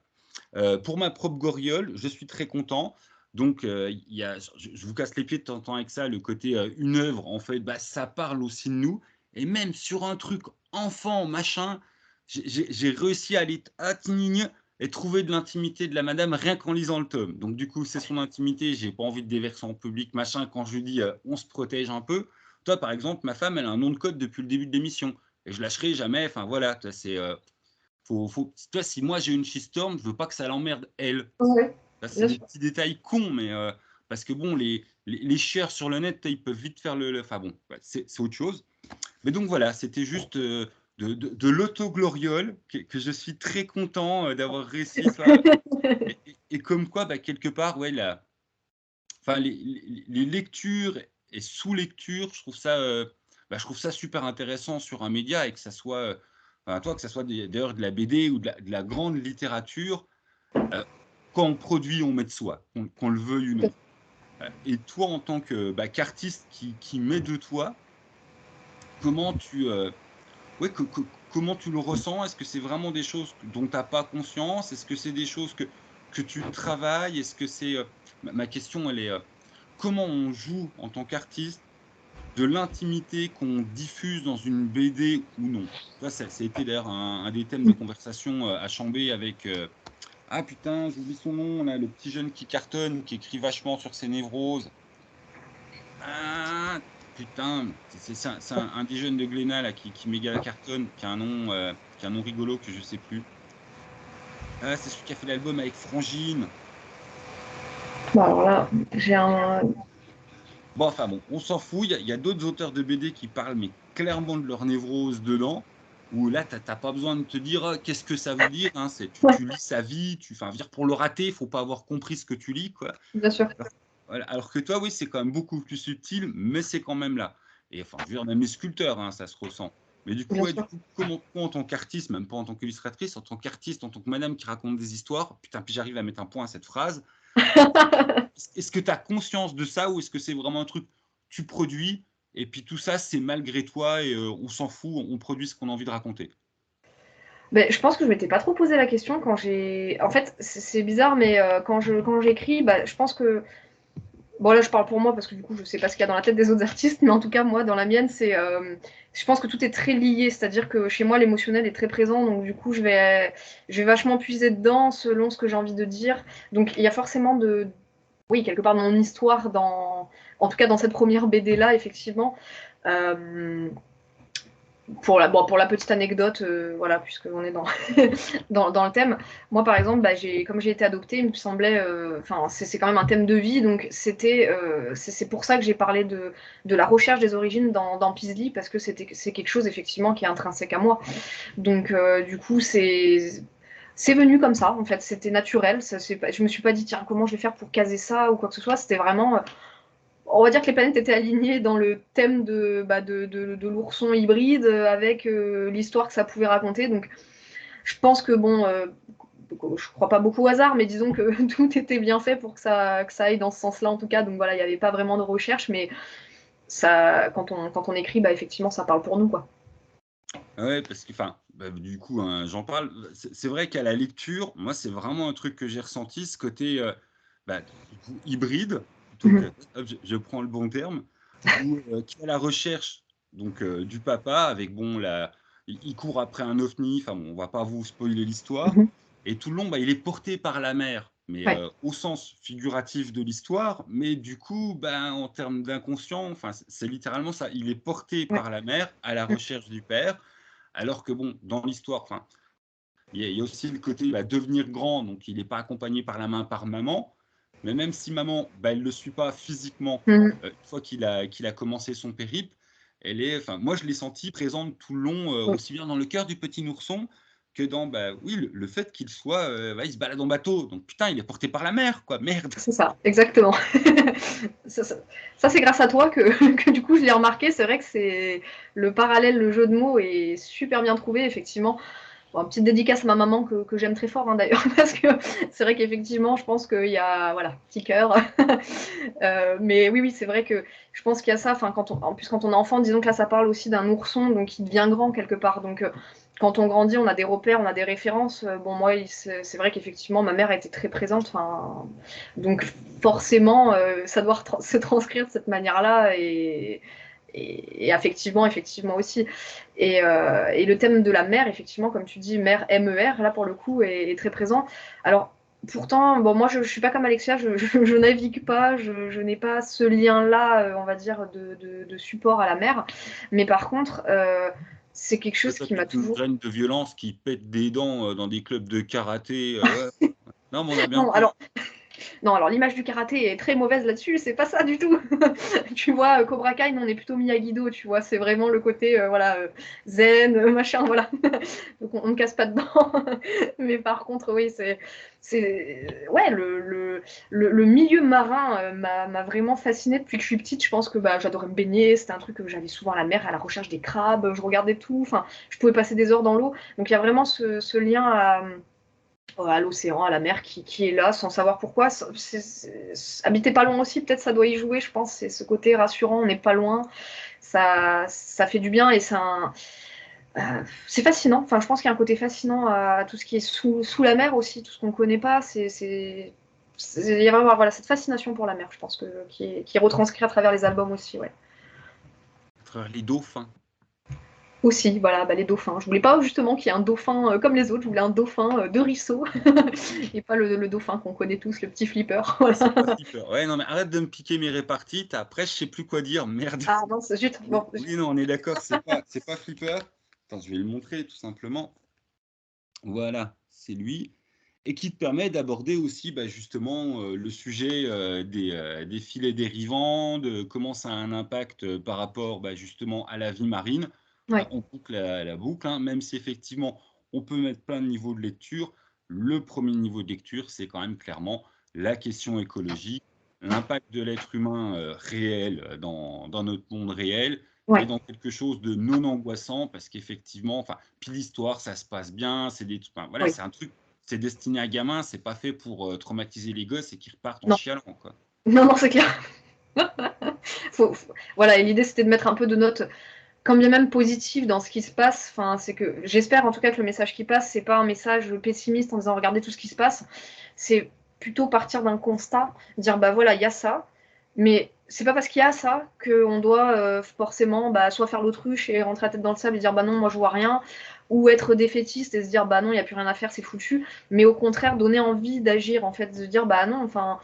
Pour ma propre Goriole, je suis très content. Donc, il y a, je vous casse les pieds de temps en temps avec ça, le côté une œuvre, en fait, bah, ça parle aussi de nous. Et même sur un truc enfant, machin, j'ai réussi à aller à Tignigne et trouver de l'intimité de la madame rien qu'en lisant le tome. Donc, du coup, c'est son intimité, j'ai pas envie de déverser en public, machin, quand je lui dis on se protège un peu. Toi, par exemple, ma femme, elle a un nom de code depuis le début de l'émission. Et je lâcherai jamais, enfin voilà, c'est. Toi, si moi j'ai une shitstorm, je veux pas que ça l'emmerde elle. ouais, Ça, c'est bien des sûr. petits détails cons, mais parce que bon, les chieurs sur le net, ils peuvent vite faire enfin bon, ouais, c'est autre chose. Mais donc voilà, c'était juste de l'autogloriole que je suis très content d'avoir réussi ça. Et comme quoi, bah, quelque part, ouais, enfin, les lectures et sous-lectures, je trouve ça super intéressant sur un média et que ça soit, enfin, toi, que ça soit d'ailleurs de la BD ou de la grande littérature, quand on produit, on met de soi, qu'on le veuille ou non. Et toi, en tant que qu'artiste qui met de toi, comment ouais, comment tu le ressens? Est-ce que c'est vraiment des choses dont tu n'as pas conscience? Est-ce que c'est des choses que tu travailles? Est-ce que c'est ma question, elle est comment on joue en tant qu'artiste de l'intimité qu'on diffuse dans une BD ou non? Ça a été d'ailleurs un des thèmes de conversation à Chambé avec ah putain, j'oublie son nom, là, le petit jeune qui cartonne, qui écrit vachement sur ses névroses. Ah, putain, c'est un des jeunes de Glénat là, qui méga cartonne, qui a un nom rigolo que je sais plus. Ah, c'est celui qui a fait l'album avec Frangine. Bon, alors là, j'ai un. Bon, enfin bon, on s'en fout. Il y a d'autres auteurs de BD qui parlent, mais clairement de leur névrose dedans. Où là, t'as pas besoin de te dire qu'est-ce que ça veut dire. Hein, tu lis sa vie. Enfin, dire pour le rater, il faut pas avoir compris ce que tu lis, quoi. Bien sûr. Voilà. Alors que toi, oui, c'est quand même beaucoup plus subtil, mais c'est quand même là. Et enfin, je veux dire, même les sculpteurs, hein, ça se ressent. Mais du coup, Bien ouais, sûr. comment toi, en tant qu'artiste, même pas en tant qu'illustratrice, en tant qu'artiste, en tant que madame qui raconte des histoires, putain, puis j'arrive à mettre un point à cette phrase. Est-ce que tu as conscience de ça ou est-ce que c'est vraiment un truc tu produis et puis tout ça, c'est malgré toi et on s'en fout, on produit ce qu'on a envie de raconter? Ben, je pense que je m'étais pas trop posé la question quand j'ai. En fait, c'est bizarre, mais quand j'écris, bah, je pense que. Bon, là, je parle pour moi parce que du coup, je sais pas ce qu'il y a dans la tête des autres artistes, mais en tout cas, moi, dans la mienne, c'est. Je pense que tout est très lié, c'est-à-dire que chez moi, l'émotionnel est très présent, donc du coup, je vais vachement puiser dedans selon ce que j'ai envie de dire. Donc, il y a forcément de. Oui, quelque part, mon histoire, en tout cas, dans cette première BD-là, effectivement. Euh, pour la petite anecdote, voilà, puisqu'on est dans le thème, moi par exemple, bah, comme j'ai été adoptée, il me semblait, enfin, c'est quand même un thème de vie, donc c'est pour ça que j'ai parlé de la recherche des origines dans Peaslee, parce que c'est quelque chose effectivement qui est intrinsèque à moi. Donc du coup, c'est venu comme ça, en fait, c'était naturel. Je me suis pas dit, tiens, comment je vais faire pour caser ça ou quoi que ce soit. C'était vraiment, on va dire que les planètes étaient alignées dans le thème de l'ourson hybride avec l'histoire que ça pouvait raconter. Donc, je pense que bon, je crois pas beaucoup au hasard, mais disons que tout était bien fait pour que ça aille dans ce sens-là en tout cas. Donc voilà, il n'y avait pas vraiment de recherche, mais ça, quand on écrit, bah, effectivement, ça parle pour nous, quoi. Ouais, parce que, enfin, du coup, hein, j'en parle. C'est vrai qu'à la lecture, moi, c'est vraiment un truc que j'ai ressenti, ce côté, du coup, hybride, plutôt que, hop, je prends le bon terme, où qui est à la recherche donc du papa avec bon, il court après un ovni. Enfin bon, on va pas vous spoiler l'histoire. Et tout le long, il est porté par la mère, mais Ouais, au sens figuratif de l'histoire. Mais du coup, en termes d'inconscient, enfin, c'est littéralement ça. Il est porté ouais, par la mère à la recherche du père. Alors que bon, dans l'histoire, enfin, il y a aussi le côté devenir grand, donc il n'est pas accompagné par la main par maman. Mais même si maman, elle ne le suit pas physiquement, une fois qu'il a commencé son périple, enfin, moi je l'ai senti présente tout le long, aussi bien dans le cœur du petit ourson que dans, oui, le fait qu'il soit, il se balade en bateau. Donc putain, il est porté par la mer, quoi, merde. c'est ça, exactement. Ça, c'est grâce à toi que du coup je l'ai remarqué. C'est vrai que c'est le parallèle, le jeu de mots est super bien trouvé, effectivement. Bon, petite dédicace à ma maman que j'aime très fort, hein, d'ailleurs, parce que c'est vrai qu'effectivement, je pense qu'il y a, voilà, petit cœur. Mais oui, oui, c'est vrai que je pense qu'il y a ça. Enfin, en plus, quand on est enfant, disons que là, ça parle aussi d'un ourson, donc qui devient grand quelque part. Donc, quand on grandit, on a des repères, on a des références. Bon, moi, c'est vrai qu'effectivement, ma mère a été très présente. Enfin, donc, forcément, ça doit se transcrire de cette manière-là. Et affectivement, effectivement aussi. Et le thème de la mer, effectivement, comme tu dis, mer, MER, là pour le coup, est très présent. Alors, pourtant, bon, moi je suis pas comme Alexia, je navigue pas, je n'ai pas ce lien-là, on va dire, de support à la mer. Mais par contre, c'est quelque Ouais, chose toi, qui m'a toute une toujours. graine de violence qui pète des dents dans des clubs de karaté. Ouais. Non, mais on a bien Non, compris. alors, non, alors l'image du karaté est très mauvaise là-dessus, c'est pas ça du tout. Tu vois, Cobra Kai, on est plutôt Miyagi-Do, tu vois, c'est vraiment le côté voilà, zen, machin, voilà. Donc on ne casse pas dedans. Mais par contre, oui, ouais, le milieu marin m'a vraiment fascinée depuis que je suis petite. Je pense que bah, j'adorais me baigner, c'était un truc que j'allais souvent à la mer à la recherche des crabes, je regardais tout, enfin, je pouvais passer des heures dans l'eau. Donc il y a vraiment ce lien à l'océan, à la mer qui est là sans savoir pourquoi. Habiter pas loin aussi, peut-être ça doit y jouer, je pense. C'est ce côté rassurant, on n'est pas loin. Ça fait du bien et c'est fascinant. Enfin, je pense qu'il y a un côté fascinant à tout ce qui est sous la mer aussi, tout ce qu'on ne connaît pas. Il y a vraiment voilà, cette fascination pour la mer, je pense, qui est retranscrit à travers les albums aussi. Ouais. Les dauphins. Aussi, voilà, bah, les dauphins. Je voulais pas justement qu'il y ait un dauphin comme les autres, je voulais un dauphin de ruisseau et pas le dauphin qu'on connaît tous, le petit flipper. Ah, Voilà. c'est pas flipper. Ouais, non, mais arrête de me piquer mes réparties. Après, je sais plus quoi dire. Merde. Ah non, c'est juste. Oui, Bon, oui, non, on est d'accord. C'est pas flipper. Attends, je vais le montrer tout simplement. Voilà, c'est lui. Et qui te permet d'aborder aussi bah, justement le sujet des filets dérivants, de comment ça a un impact par rapport bah, justement à la vie marine. ouais, On boucle la boucle, hein, même si effectivement on peut mettre plein de niveaux de lecture. Le premier niveau de lecture, c'est quand même clairement la question écologique, l'impact de l'être humain réel dans notre monde réel, mais ouais. dans quelque chose de non angoissant, parce qu'effectivement, enfin, puis l'histoire, ça se passe bien, enfin, voilà, Oui. c'est un truc, c'est destiné à gamins, c'est pas fait pour traumatiser les gosses et qu'ils repartent en Non, chialant, quoi. non, non, c'est clair. Voilà, et l'idée c'était de mettre un peu de notes, quand bien même positive dans ce qui se passe. Enfin, c'est que j'espère en tout cas que le message qui passe, c'est pas un message pessimiste en disant regardez tout ce qui se passe. C'est plutôt partir d'un constat, dire bah voilà, il y a ça, mais c'est pas parce qu'il y a ça qu'on doit forcément bah, soit faire l'autruche et rentrer la tête dans le sable et dire bah non, moi je vois rien, ou être défaitiste et se dire bah non, il n'y a plus rien à faire, c'est foutu, mais au contraire donner envie d'agir, en fait, de se dire bah non, enfin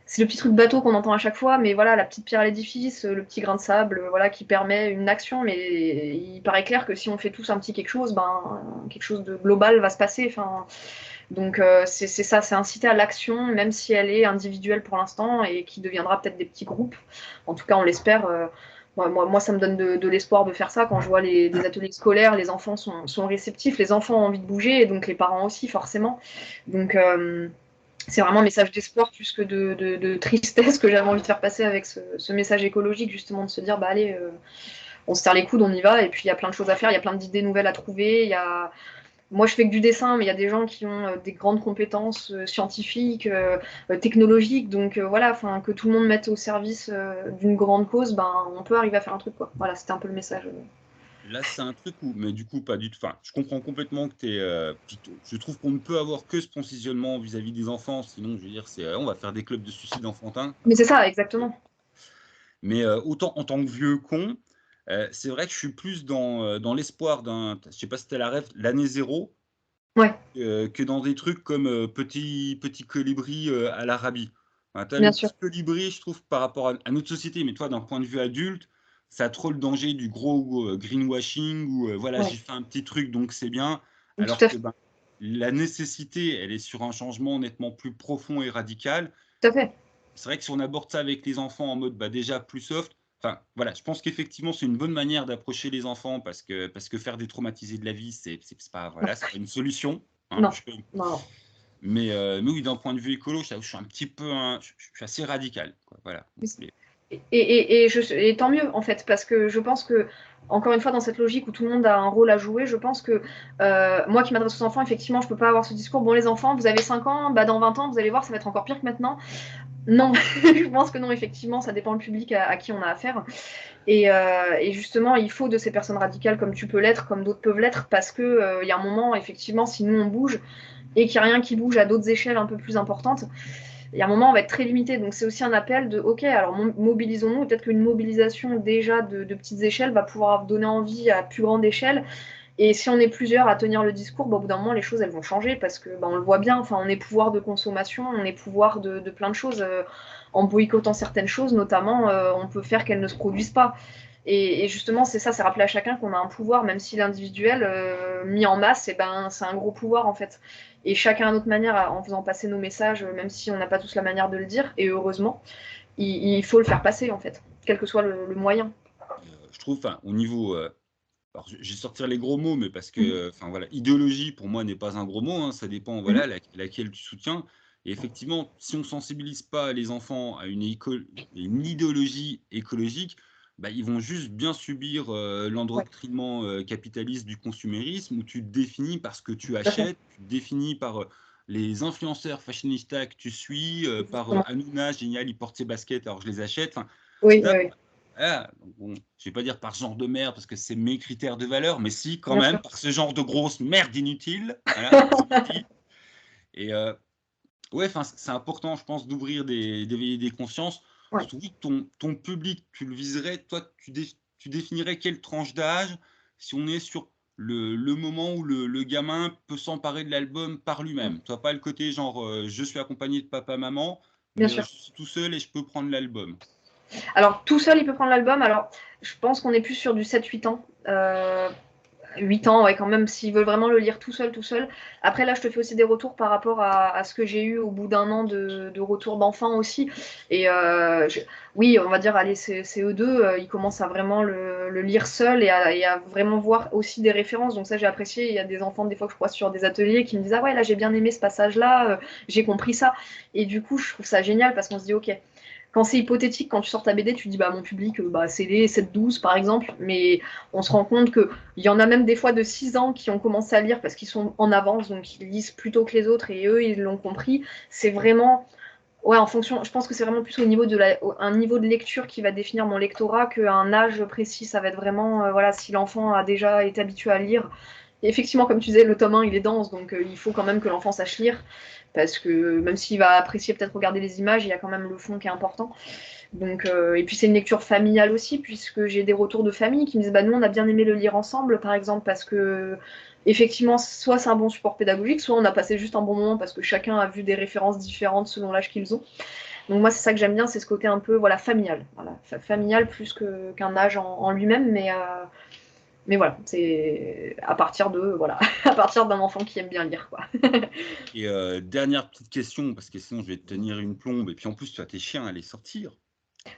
c'est le petit truc bateau qu'on entend à chaque fois, mais voilà, la petite pierre à l'édifice, le petit grain de sable, voilà, qui permet une action. Mais il paraît clair que si on fait tous un petit quelque chose, ben, quelque chose de global va se passer. Enfin, donc c'est ça, c'est inciter à l'action, même si elle est individuelle pour l'instant et qui deviendra peut-être des petits groupes. En tout cas, on l'espère. Moi, ça me donne de l'espoir de faire ça quand je vois les ateliers scolaires, les enfants sont réceptifs, les enfants ont envie de bouger et donc les parents aussi, forcément. Donc, c'est vraiment un message d'espoir plus que de tristesse que j'avais envie de faire passer avec ce message écologique, justement, de se dire, bah allez, on se serre les coudes, on y va, et puis il y a plein de choses à faire, il y a plein d'idées nouvelles à trouver, moi je fais que du dessin, mais il y a des gens qui ont des grandes compétences scientifiques, technologiques, donc voilà, enfin, que tout le monde mette au service d'une grande cause, ben on peut arriver à faire un truc, quoi. Voilà, c'était un peu le message. Là, c'est un truc où, mais du coup, pas du tout. Enfin, je comprends complètement que tu es. Je trouve qu'on ne peut avoir que ce positionnement vis-à-vis des enfants, sinon, je veux dire, on va faire des clubs de suicide enfantin. Mais c'est ça, exactement. Mais autant en tant que vieux con, c'est vrai que je suis plus dans l'espoir je sais pas si tu la rêve, l'année zéro, Ouais, que dans des trucs comme Petit colibri à l'Arabie. Enfin, tu bien le sûr, petit colibri, je trouve, par rapport à notre société, mais toi, d'un point de vue adulte, ça a trop le danger du gros greenwashing où voilà, ouais, j'ai fait un petit truc donc c'est bien, tout alors à que fait, ben, la nécessité, elle est sur un changement nettement plus profond et radical. tout à fait. C'est vrai que si on aborde ça avec les enfants en mode bah, déjà plus soft, enfin voilà, je pense qu'effectivement c'est une bonne manière d'approcher les enfants parce que faire détraumatiser de la vie, c'est pas Non, voilà, c'est pas une solution. Hein, non, non. mais oui, d'un point de vue écolo, je suis un petit peu, je suis assez radical, quoi. Voilà. Et tant mieux, en fait, parce que je pense que encore une fois, dans cette logique où tout le monde a un rôle à jouer, je pense que moi qui m'adresse aux enfants, effectivement, je peux pas avoir ce discours. Bon, les enfants, vous avez 5 ans, bah, dans 20 ans, vous allez voir, ça va être encore pire que maintenant. Non, je pense que non, effectivement, ça dépend du public à qui on a affaire. Et justement, il faut de ces personnes radicales comme tu peux l'être, comme d'autres peuvent l'être, parce que il y a un moment, effectivement, si nous on bouge et qu'il n'y a rien qui bouge à d'autres échelles un peu plus importantes, il y a un moment, on va être très limité. Donc c'est aussi un appel de, ok, alors mobilisons-nous. Peut-être qu'une mobilisation déjà de petites échelles va pouvoir donner envie à plus grande échelle. Et si on est plusieurs à tenir le discours, bah, au bout d'un moment, les choses elles vont changer parce que bah, on le voit bien. Enfin, on est pouvoir de consommation, on est pouvoir de plein de choses. En boycottant certaines choses, notamment, on peut faire qu'elles ne se produisent pas. Et justement, c'est ça, c'est rappeler à chacun qu'on a un pouvoir, même si l'individuel, mis en masse, et ben, c'est un gros pouvoir en fait. Et chacun à notre manière, en faisant passer nos messages, même si on n'a pas tous la manière de le dire, et heureusement, il faut le faire passer en fait, quel que soit le moyen. Je trouve, enfin, au niveau, alors je vais sortir les gros mots, mais parce Mhm. que, enfin voilà, idéologie pour moi n'est pas un gros mot, hein, ça dépend, Mhm. voilà, laquelle tu soutiens. Et effectivement, si on sensibilise pas les enfants à une idéologie écologique, bah, ils vont juste bien subir Ouais, l'endoctrinement capitaliste du consumérisme, où tu te définis par ce que tu tout à fait. achètes, tu te définis par les influenceurs fashionistas que tu suis, par Justement. Hanouna, génial, il porte ses baskets, alors je les achète. Enfin, Oui, oui, stop. oui, Ah, donc bon, je vais pas dire par genre de merde parce que c'est mes critères de valeur, mais si quand bien même sûr. par ce genre de grosse merde inutile, voilà, je le dis. Et ouais, enfin, c'est important, je pense, d'éveiller des consciences. Ouais. Surtout que ton public, tu le viserais, toi, tu définirais quelle tranche d'âge si on est sur le moment où le gamin peut s'emparer de l'album par lui-même. Toi, pas le côté genre je suis accompagné de papa, maman, Bien mais sûr. je suis tout seul et je peux prendre l'album. Alors, tout seul, il peut prendre l'album. Alors, je pense qu'on est plus sur du 7-8 ans. 8 ans, ouais, quand même, s'ils veulent vraiment le lire tout seul, tout seul. Après, là, je te fais aussi des retours par rapport à ce que j'ai eu au bout d'un an de retour d'enfants aussi. Et oui, on va dire, allez, c'est eux deux, ils commencent à vraiment le lire seul et à vraiment voir aussi des références. Donc ça, j'ai apprécié. Il y a des enfants, des fois, que je crois sur des ateliers qui me disent, ah ouais, là, j'ai bien aimé ce passage-là, j'ai compris ça. Et du coup, je trouve ça génial parce qu'on se dit, ok, quand c'est hypothétique, quand tu sors ta BD, tu dis bah mon public, bah, c'est les 7-12 par exemple, mais on se rend compte qu'il y en a même des fois de 6 ans qui ont commencé à lire parce qu'ils sont en avance, donc ils lisent plus tôt que les autres et eux ils l'ont compris. C'est vraiment, ouais, en fonction, je pense que c'est vraiment plus au niveau un niveau de lecture qui va définir mon lectorat qu'un âge précis. Ça va être vraiment, voilà, si l'enfant a déjà été habitué à lire. Et effectivement, comme tu disais, le tome 1, il est dense, donc il faut quand même que l'enfant sache lire, parce que même s'il va apprécier peut-être regarder les images, il y a quand même le fond qui est important. Donc, et puis c'est une lecture familiale aussi, puisque j'ai des retours de famille qui me disent bah, nous, on a bien aimé le lire ensemble, par exemple, parce que effectivement, soit c'est un bon support pédagogique, soit on a passé juste un bon moment parce que chacun a vu des références différentes selon l'âge qu'ils ont. Donc moi, c'est ça que j'aime bien, c'est ce côté un peu voilà, familial. Voilà, familial plus qu'un âge en lui-même, mais voilà, c'est à partir de voilà, à partir d'un enfant qui aime bien lire, quoi. Et dernière petite question, parce que sinon je vais te tenir une plombe, et puis en plus tu as tes chiens à les sortir.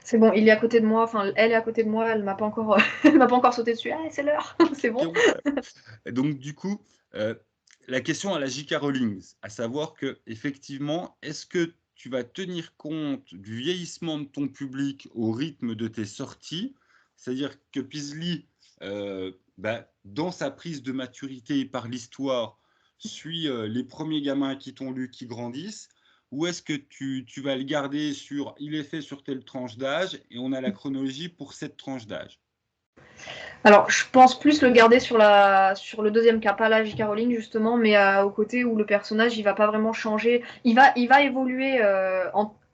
C'est bon, il est à côté de moi, enfin elle est à côté de moi, elle m'a pas encore, elle m'a pas encore sauté dessus. Ah, c'est l'heure, c'est bon. Et ouais. Donc du coup, la question à la J.K. Rowling, à savoir que effectivement, est-ce que tu vas tenir compte du vieillissement de ton public au rythme de tes sorties? C'est-à-dire que Peasley, bah, dans sa prise de maturité par l'histoire, suit les premiers gamins qui t'ont lu, qui grandissent, ou est-ce que tu vas le garder sur il est fait sur telle tranche d'âge et on a la chronologie pour cette tranche d'âge? Alors, je pense plus le garder sur le deuxième cas, pas la J.K. Rowling justement, mais au côté où le personnage, il va pas vraiment changer. Il va évoluer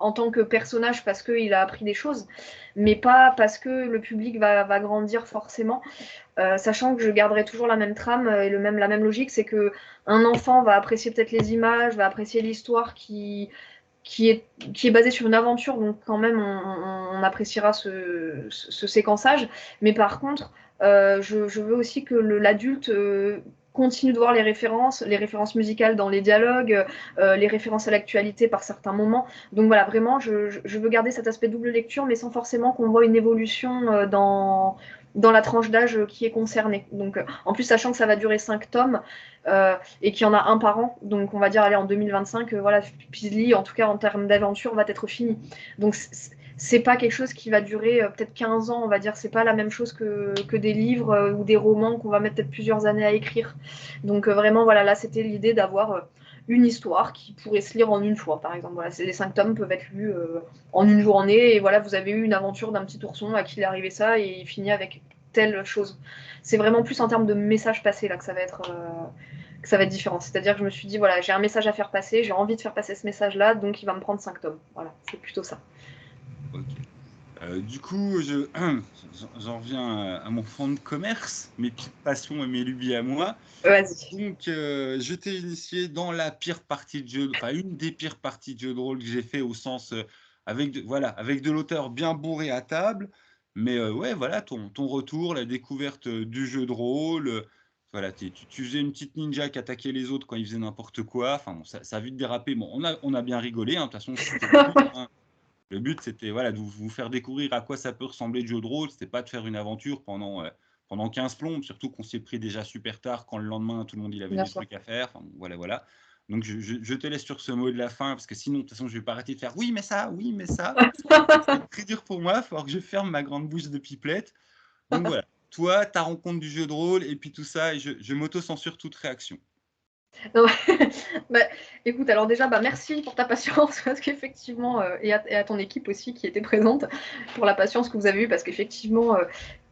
en tant que personnage parce qu'il a appris des choses, mais pas parce que le public va grandir forcément. Sachant que je garderai toujours la même trame et la même logique, c'est que un enfant va apprécier peut-être les images, va apprécier l'histoire qui est basée sur une aventure, donc quand même on appréciera ce séquençage. Mais par contre, je veux aussi que l'adulte continue de voir les références musicales dans les dialogues, les références à l'actualité par certains moments. Donc voilà, vraiment, je veux garder cet aspect double lecture, mais sans forcément qu'on voit une évolution dans la tranche d'âge qui est concernée. Donc, en plus, sachant que ça va durer 5 tomes, et qu'il y en a un par an. Donc on va dire, allez, en 2025, voilà, Peasley, en tout cas en termes d'aventure, va être fini. Donc c'est pas quelque chose qui va durer peut-être 15 ans, on va dire. C'est pas la même chose que des livres ou des romans qu'on va mettre peut-être plusieurs années à écrire. Donc vraiment, voilà, là, c'était l'idée d'avoir une histoire qui pourrait se lire en une fois, par exemple. Voilà, les 5 tomes peuvent être lus en une journée. Et voilà, vous avez eu une aventure d'un petit ourson à qui il est arrivé ça et il finit avec telle chose. C'est vraiment plus en termes de message passé là que ça va être différent. C'est-à-dire que je me suis dit, voilà, j'ai un message à faire passer, j'ai envie de faire passer ce message-là, donc il va me prendre 5 tomes. Voilà, c'est plutôt ça. Ok. Du coup, j'en reviens à mon fond de commerce, mes petites passions et mes lubies à moi. Vas-y. Donc, je t'ai initié dans la pire partie de jeu, enfin une des pires parties de jeu de rôle que j'ai fait au sens voilà, avec de l'auteur bien bourré à table. Mais ouais, voilà, ton retour, la découverte du jeu de rôle. Voilà, tu faisais une petite ninja qui attaquait les autres quand ils faisaient n'importe quoi. Enfin, bon, ça a vite dérapé. Bon, on a bien rigolé, hein. De toute façon, c'était le but, hein. Le but, c'était voilà, de vous faire découvrir à quoi ça peut ressembler le jeu de rôle. C'était pas de faire une aventure pendant 15 plombes, surtout qu'on s'est pris déjà super tard quand le lendemain, tout le monde il avait Bien des sûr. trucs à faire. Enfin, voilà, voilà. Donc, je te laisse sur ce mot de la fin, parce que sinon, de toute façon, je vais pas arrêter de faire oui, mais ça. C'est très dur pour moi. Il va falloir que je ferme ma grande bouche de pipelette. Donc, voilà. Toi, ta rencontre du jeu de rôle, et puis tout ça, et je m'auto-censure toute réaction. Non, bah, écoute, alors déjà, bah, merci pour ta patience, parce qu'effectivement, et à ton équipe aussi qui était présente, pour la patience que vous avez eue, parce qu'effectivement,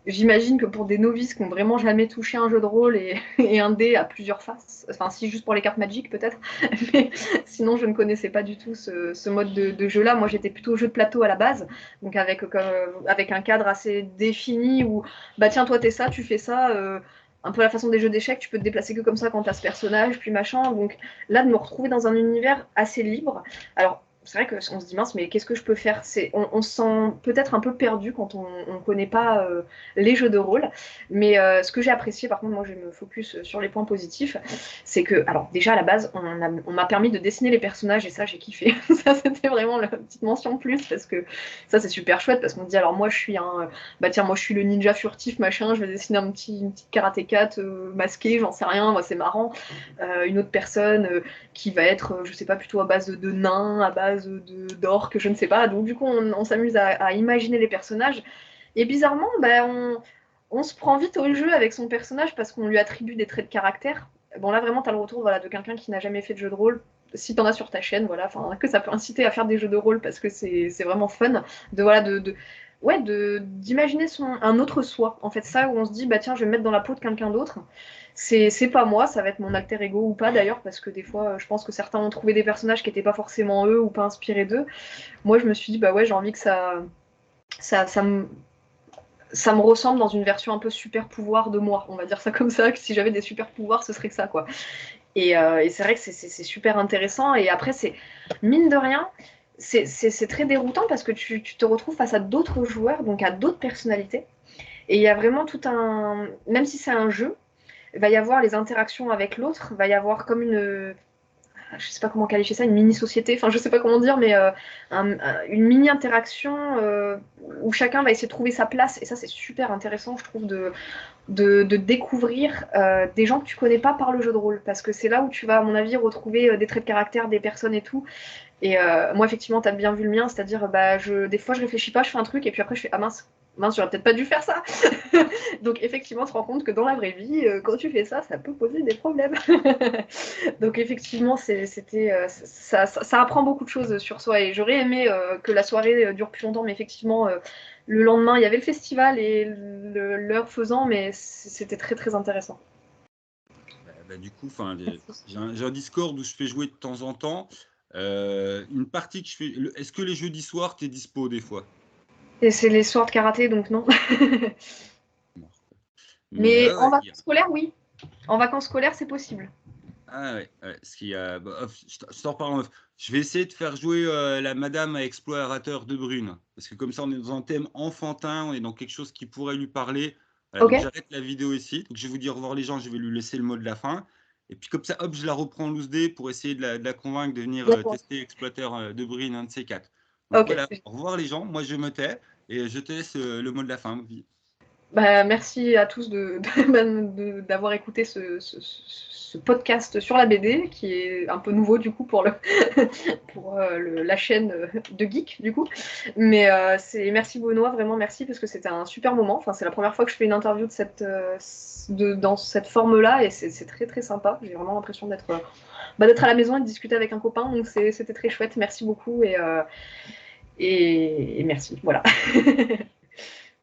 j'imagine que pour des novices qui n'ont vraiment jamais touché un jeu de rôle et, et un dé à plusieurs faces, enfin si juste pour les cartes Magic peut-être, mais sinon je ne connaissais pas du tout ce mode de jeu-là. Moi j'étais plutôt jeu de plateau à la base, donc avec un cadre assez défini où bah tiens toi t'es ça, tu fais ça, un peu la façon des jeux d'échecs, tu peux te déplacer que comme ça quand t'as ce personnage, puis machin. Donc là de me retrouver dans un univers assez libre. Alors c'est vrai qu'on se dit mince, mais qu'est-ce que je peux faire? On se sent peut-être un peu perdu quand on ne connaît pas les jeux de rôle. Mais ce que j'ai apprécié, par contre, moi je me focus sur les points positifs, c'est que, alors déjà à la base, on m'a permis de dessiner les personnages et ça j'ai kiffé. Ça c'était vraiment la petite mention de plus parce que ça c'est super chouette parce qu'on dit alors moi je suis bah tiens, moi je suis le ninja furtif machin, je vais dessiner une petite karatéka masquée, j'en sais rien, moi c'est marrant. Une autre personne qui va être, je sais pas, plutôt à base de nains, à base d'orques, je ne sais pas. Donc du coup, on s'amuse à imaginer les personnages. Et bizarrement, bah, on se prend vite au jeu avec son personnage parce qu'on lui attribue des traits de caractère. Bon là, vraiment, tu as le retour voilà, de quelqu'un qui n'a jamais fait de jeu de rôle. Si t'en as sur ta chaîne, voilà, que ça peut inciter à faire des jeux de rôle parce que c'est vraiment fun ouais, d'imaginer un autre soi. En fait, ça où on se dit, bah tiens, je vais me mettre dans la peau de quelqu'un d'autre. C'est pas moi, ça va être mon alter ego ou pas d'ailleurs, parce que des fois, je pense que certains ont trouvé des personnages qui n'étaient pas forcément eux ou pas inspirés d'eux. Moi, je me suis dit, bah ouais, j'ai envie que ça, ça, me, ça me ressemble dans une version un peu super pouvoir de moi. On va dire ça comme ça, que si j'avais des super pouvoirs, ce serait que ça, quoi. Et c'est vrai que c'est super intéressant. Et après, mine de rien, c'est très déroutant parce que tu te retrouves face à d'autres joueurs, donc à d'autres personnalités. Et il y a vraiment tout un. Même si c'est un jeu, il va y avoir les interactions avec l'autre, il va y avoir comme je sais pas comment qualifier ça, une mini-société, enfin je sais pas comment dire, mais une mini-interaction où chacun va essayer de trouver sa place. Et ça, c'est super intéressant, je trouve, de découvrir des gens que tu connais pas par le jeu de rôle. Parce que c'est là où tu vas, à mon avis, retrouver des traits de caractère des personnes et tout. Et moi, effectivement, tu as bien vu le mien, c'est-à-dire, bah, des fois, je réfléchis pas, je fais un truc, et puis après, je fais, ah mince, j'aurais peut-être pas dû faire ça. Donc, effectivement, tu te rends compte que dans la vraie vie, quand tu fais ça, ça peut poser des problèmes. Donc, effectivement, ça apprend beaucoup de choses sur soi. Et j'aurais aimé que la soirée dure plus longtemps, mais effectivement, le lendemain, il y avait le festival et l'heure faisant, mais c'était très, très intéressant. Du coup, j'ai un Discord où je fais jouer de temps en temps. Une partie que je fais. Est-ce que les jeudis soirs, tu es dispo des fois? Et c'est les soirs de karaté, donc non. Bon. Mais Mais en ouais, vacances scolaires, oui. En vacances scolaires, c'est possible. ah ouais, ouais, ce qui a, bah, je t'en reparle en off. Je vais essayer de faire jouer la Madame à explorateur de Brune. Parce que comme ça, on est dans un thème enfantin, on est dans quelque chose qui pourrait lui parler. Voilà, Ok. donc j'arrête la vidéo ici. Donc je vais vous dire au revoir les gens, je vais lui laisser le mot de la fin. Et puis comme ça, hop, je la reprends en loose day pour essayer de la convaincre de venir D'accord. tester explorateur de Brune, un de ces quatre. Donc Ok. voilà, au revoir les gens, moi je me tais et je te laisse le mot de la fin. Merci à tous d'avoir écouté ce podcast sur la BD, qui est un peu nouveau du coup pour la chaîne de Geek du coup. Mais merci Benoît, vraiment merci, parce que c'était un super moment. Enfin, c'est la première fois que je fais une interview dans cette forme-là, et c'est très très sympa. J'ai vraiment l'impression d'être à la maison et de discuter avec un copain, donc c'était très chouette. Merci beaucoup et merci. Voilà.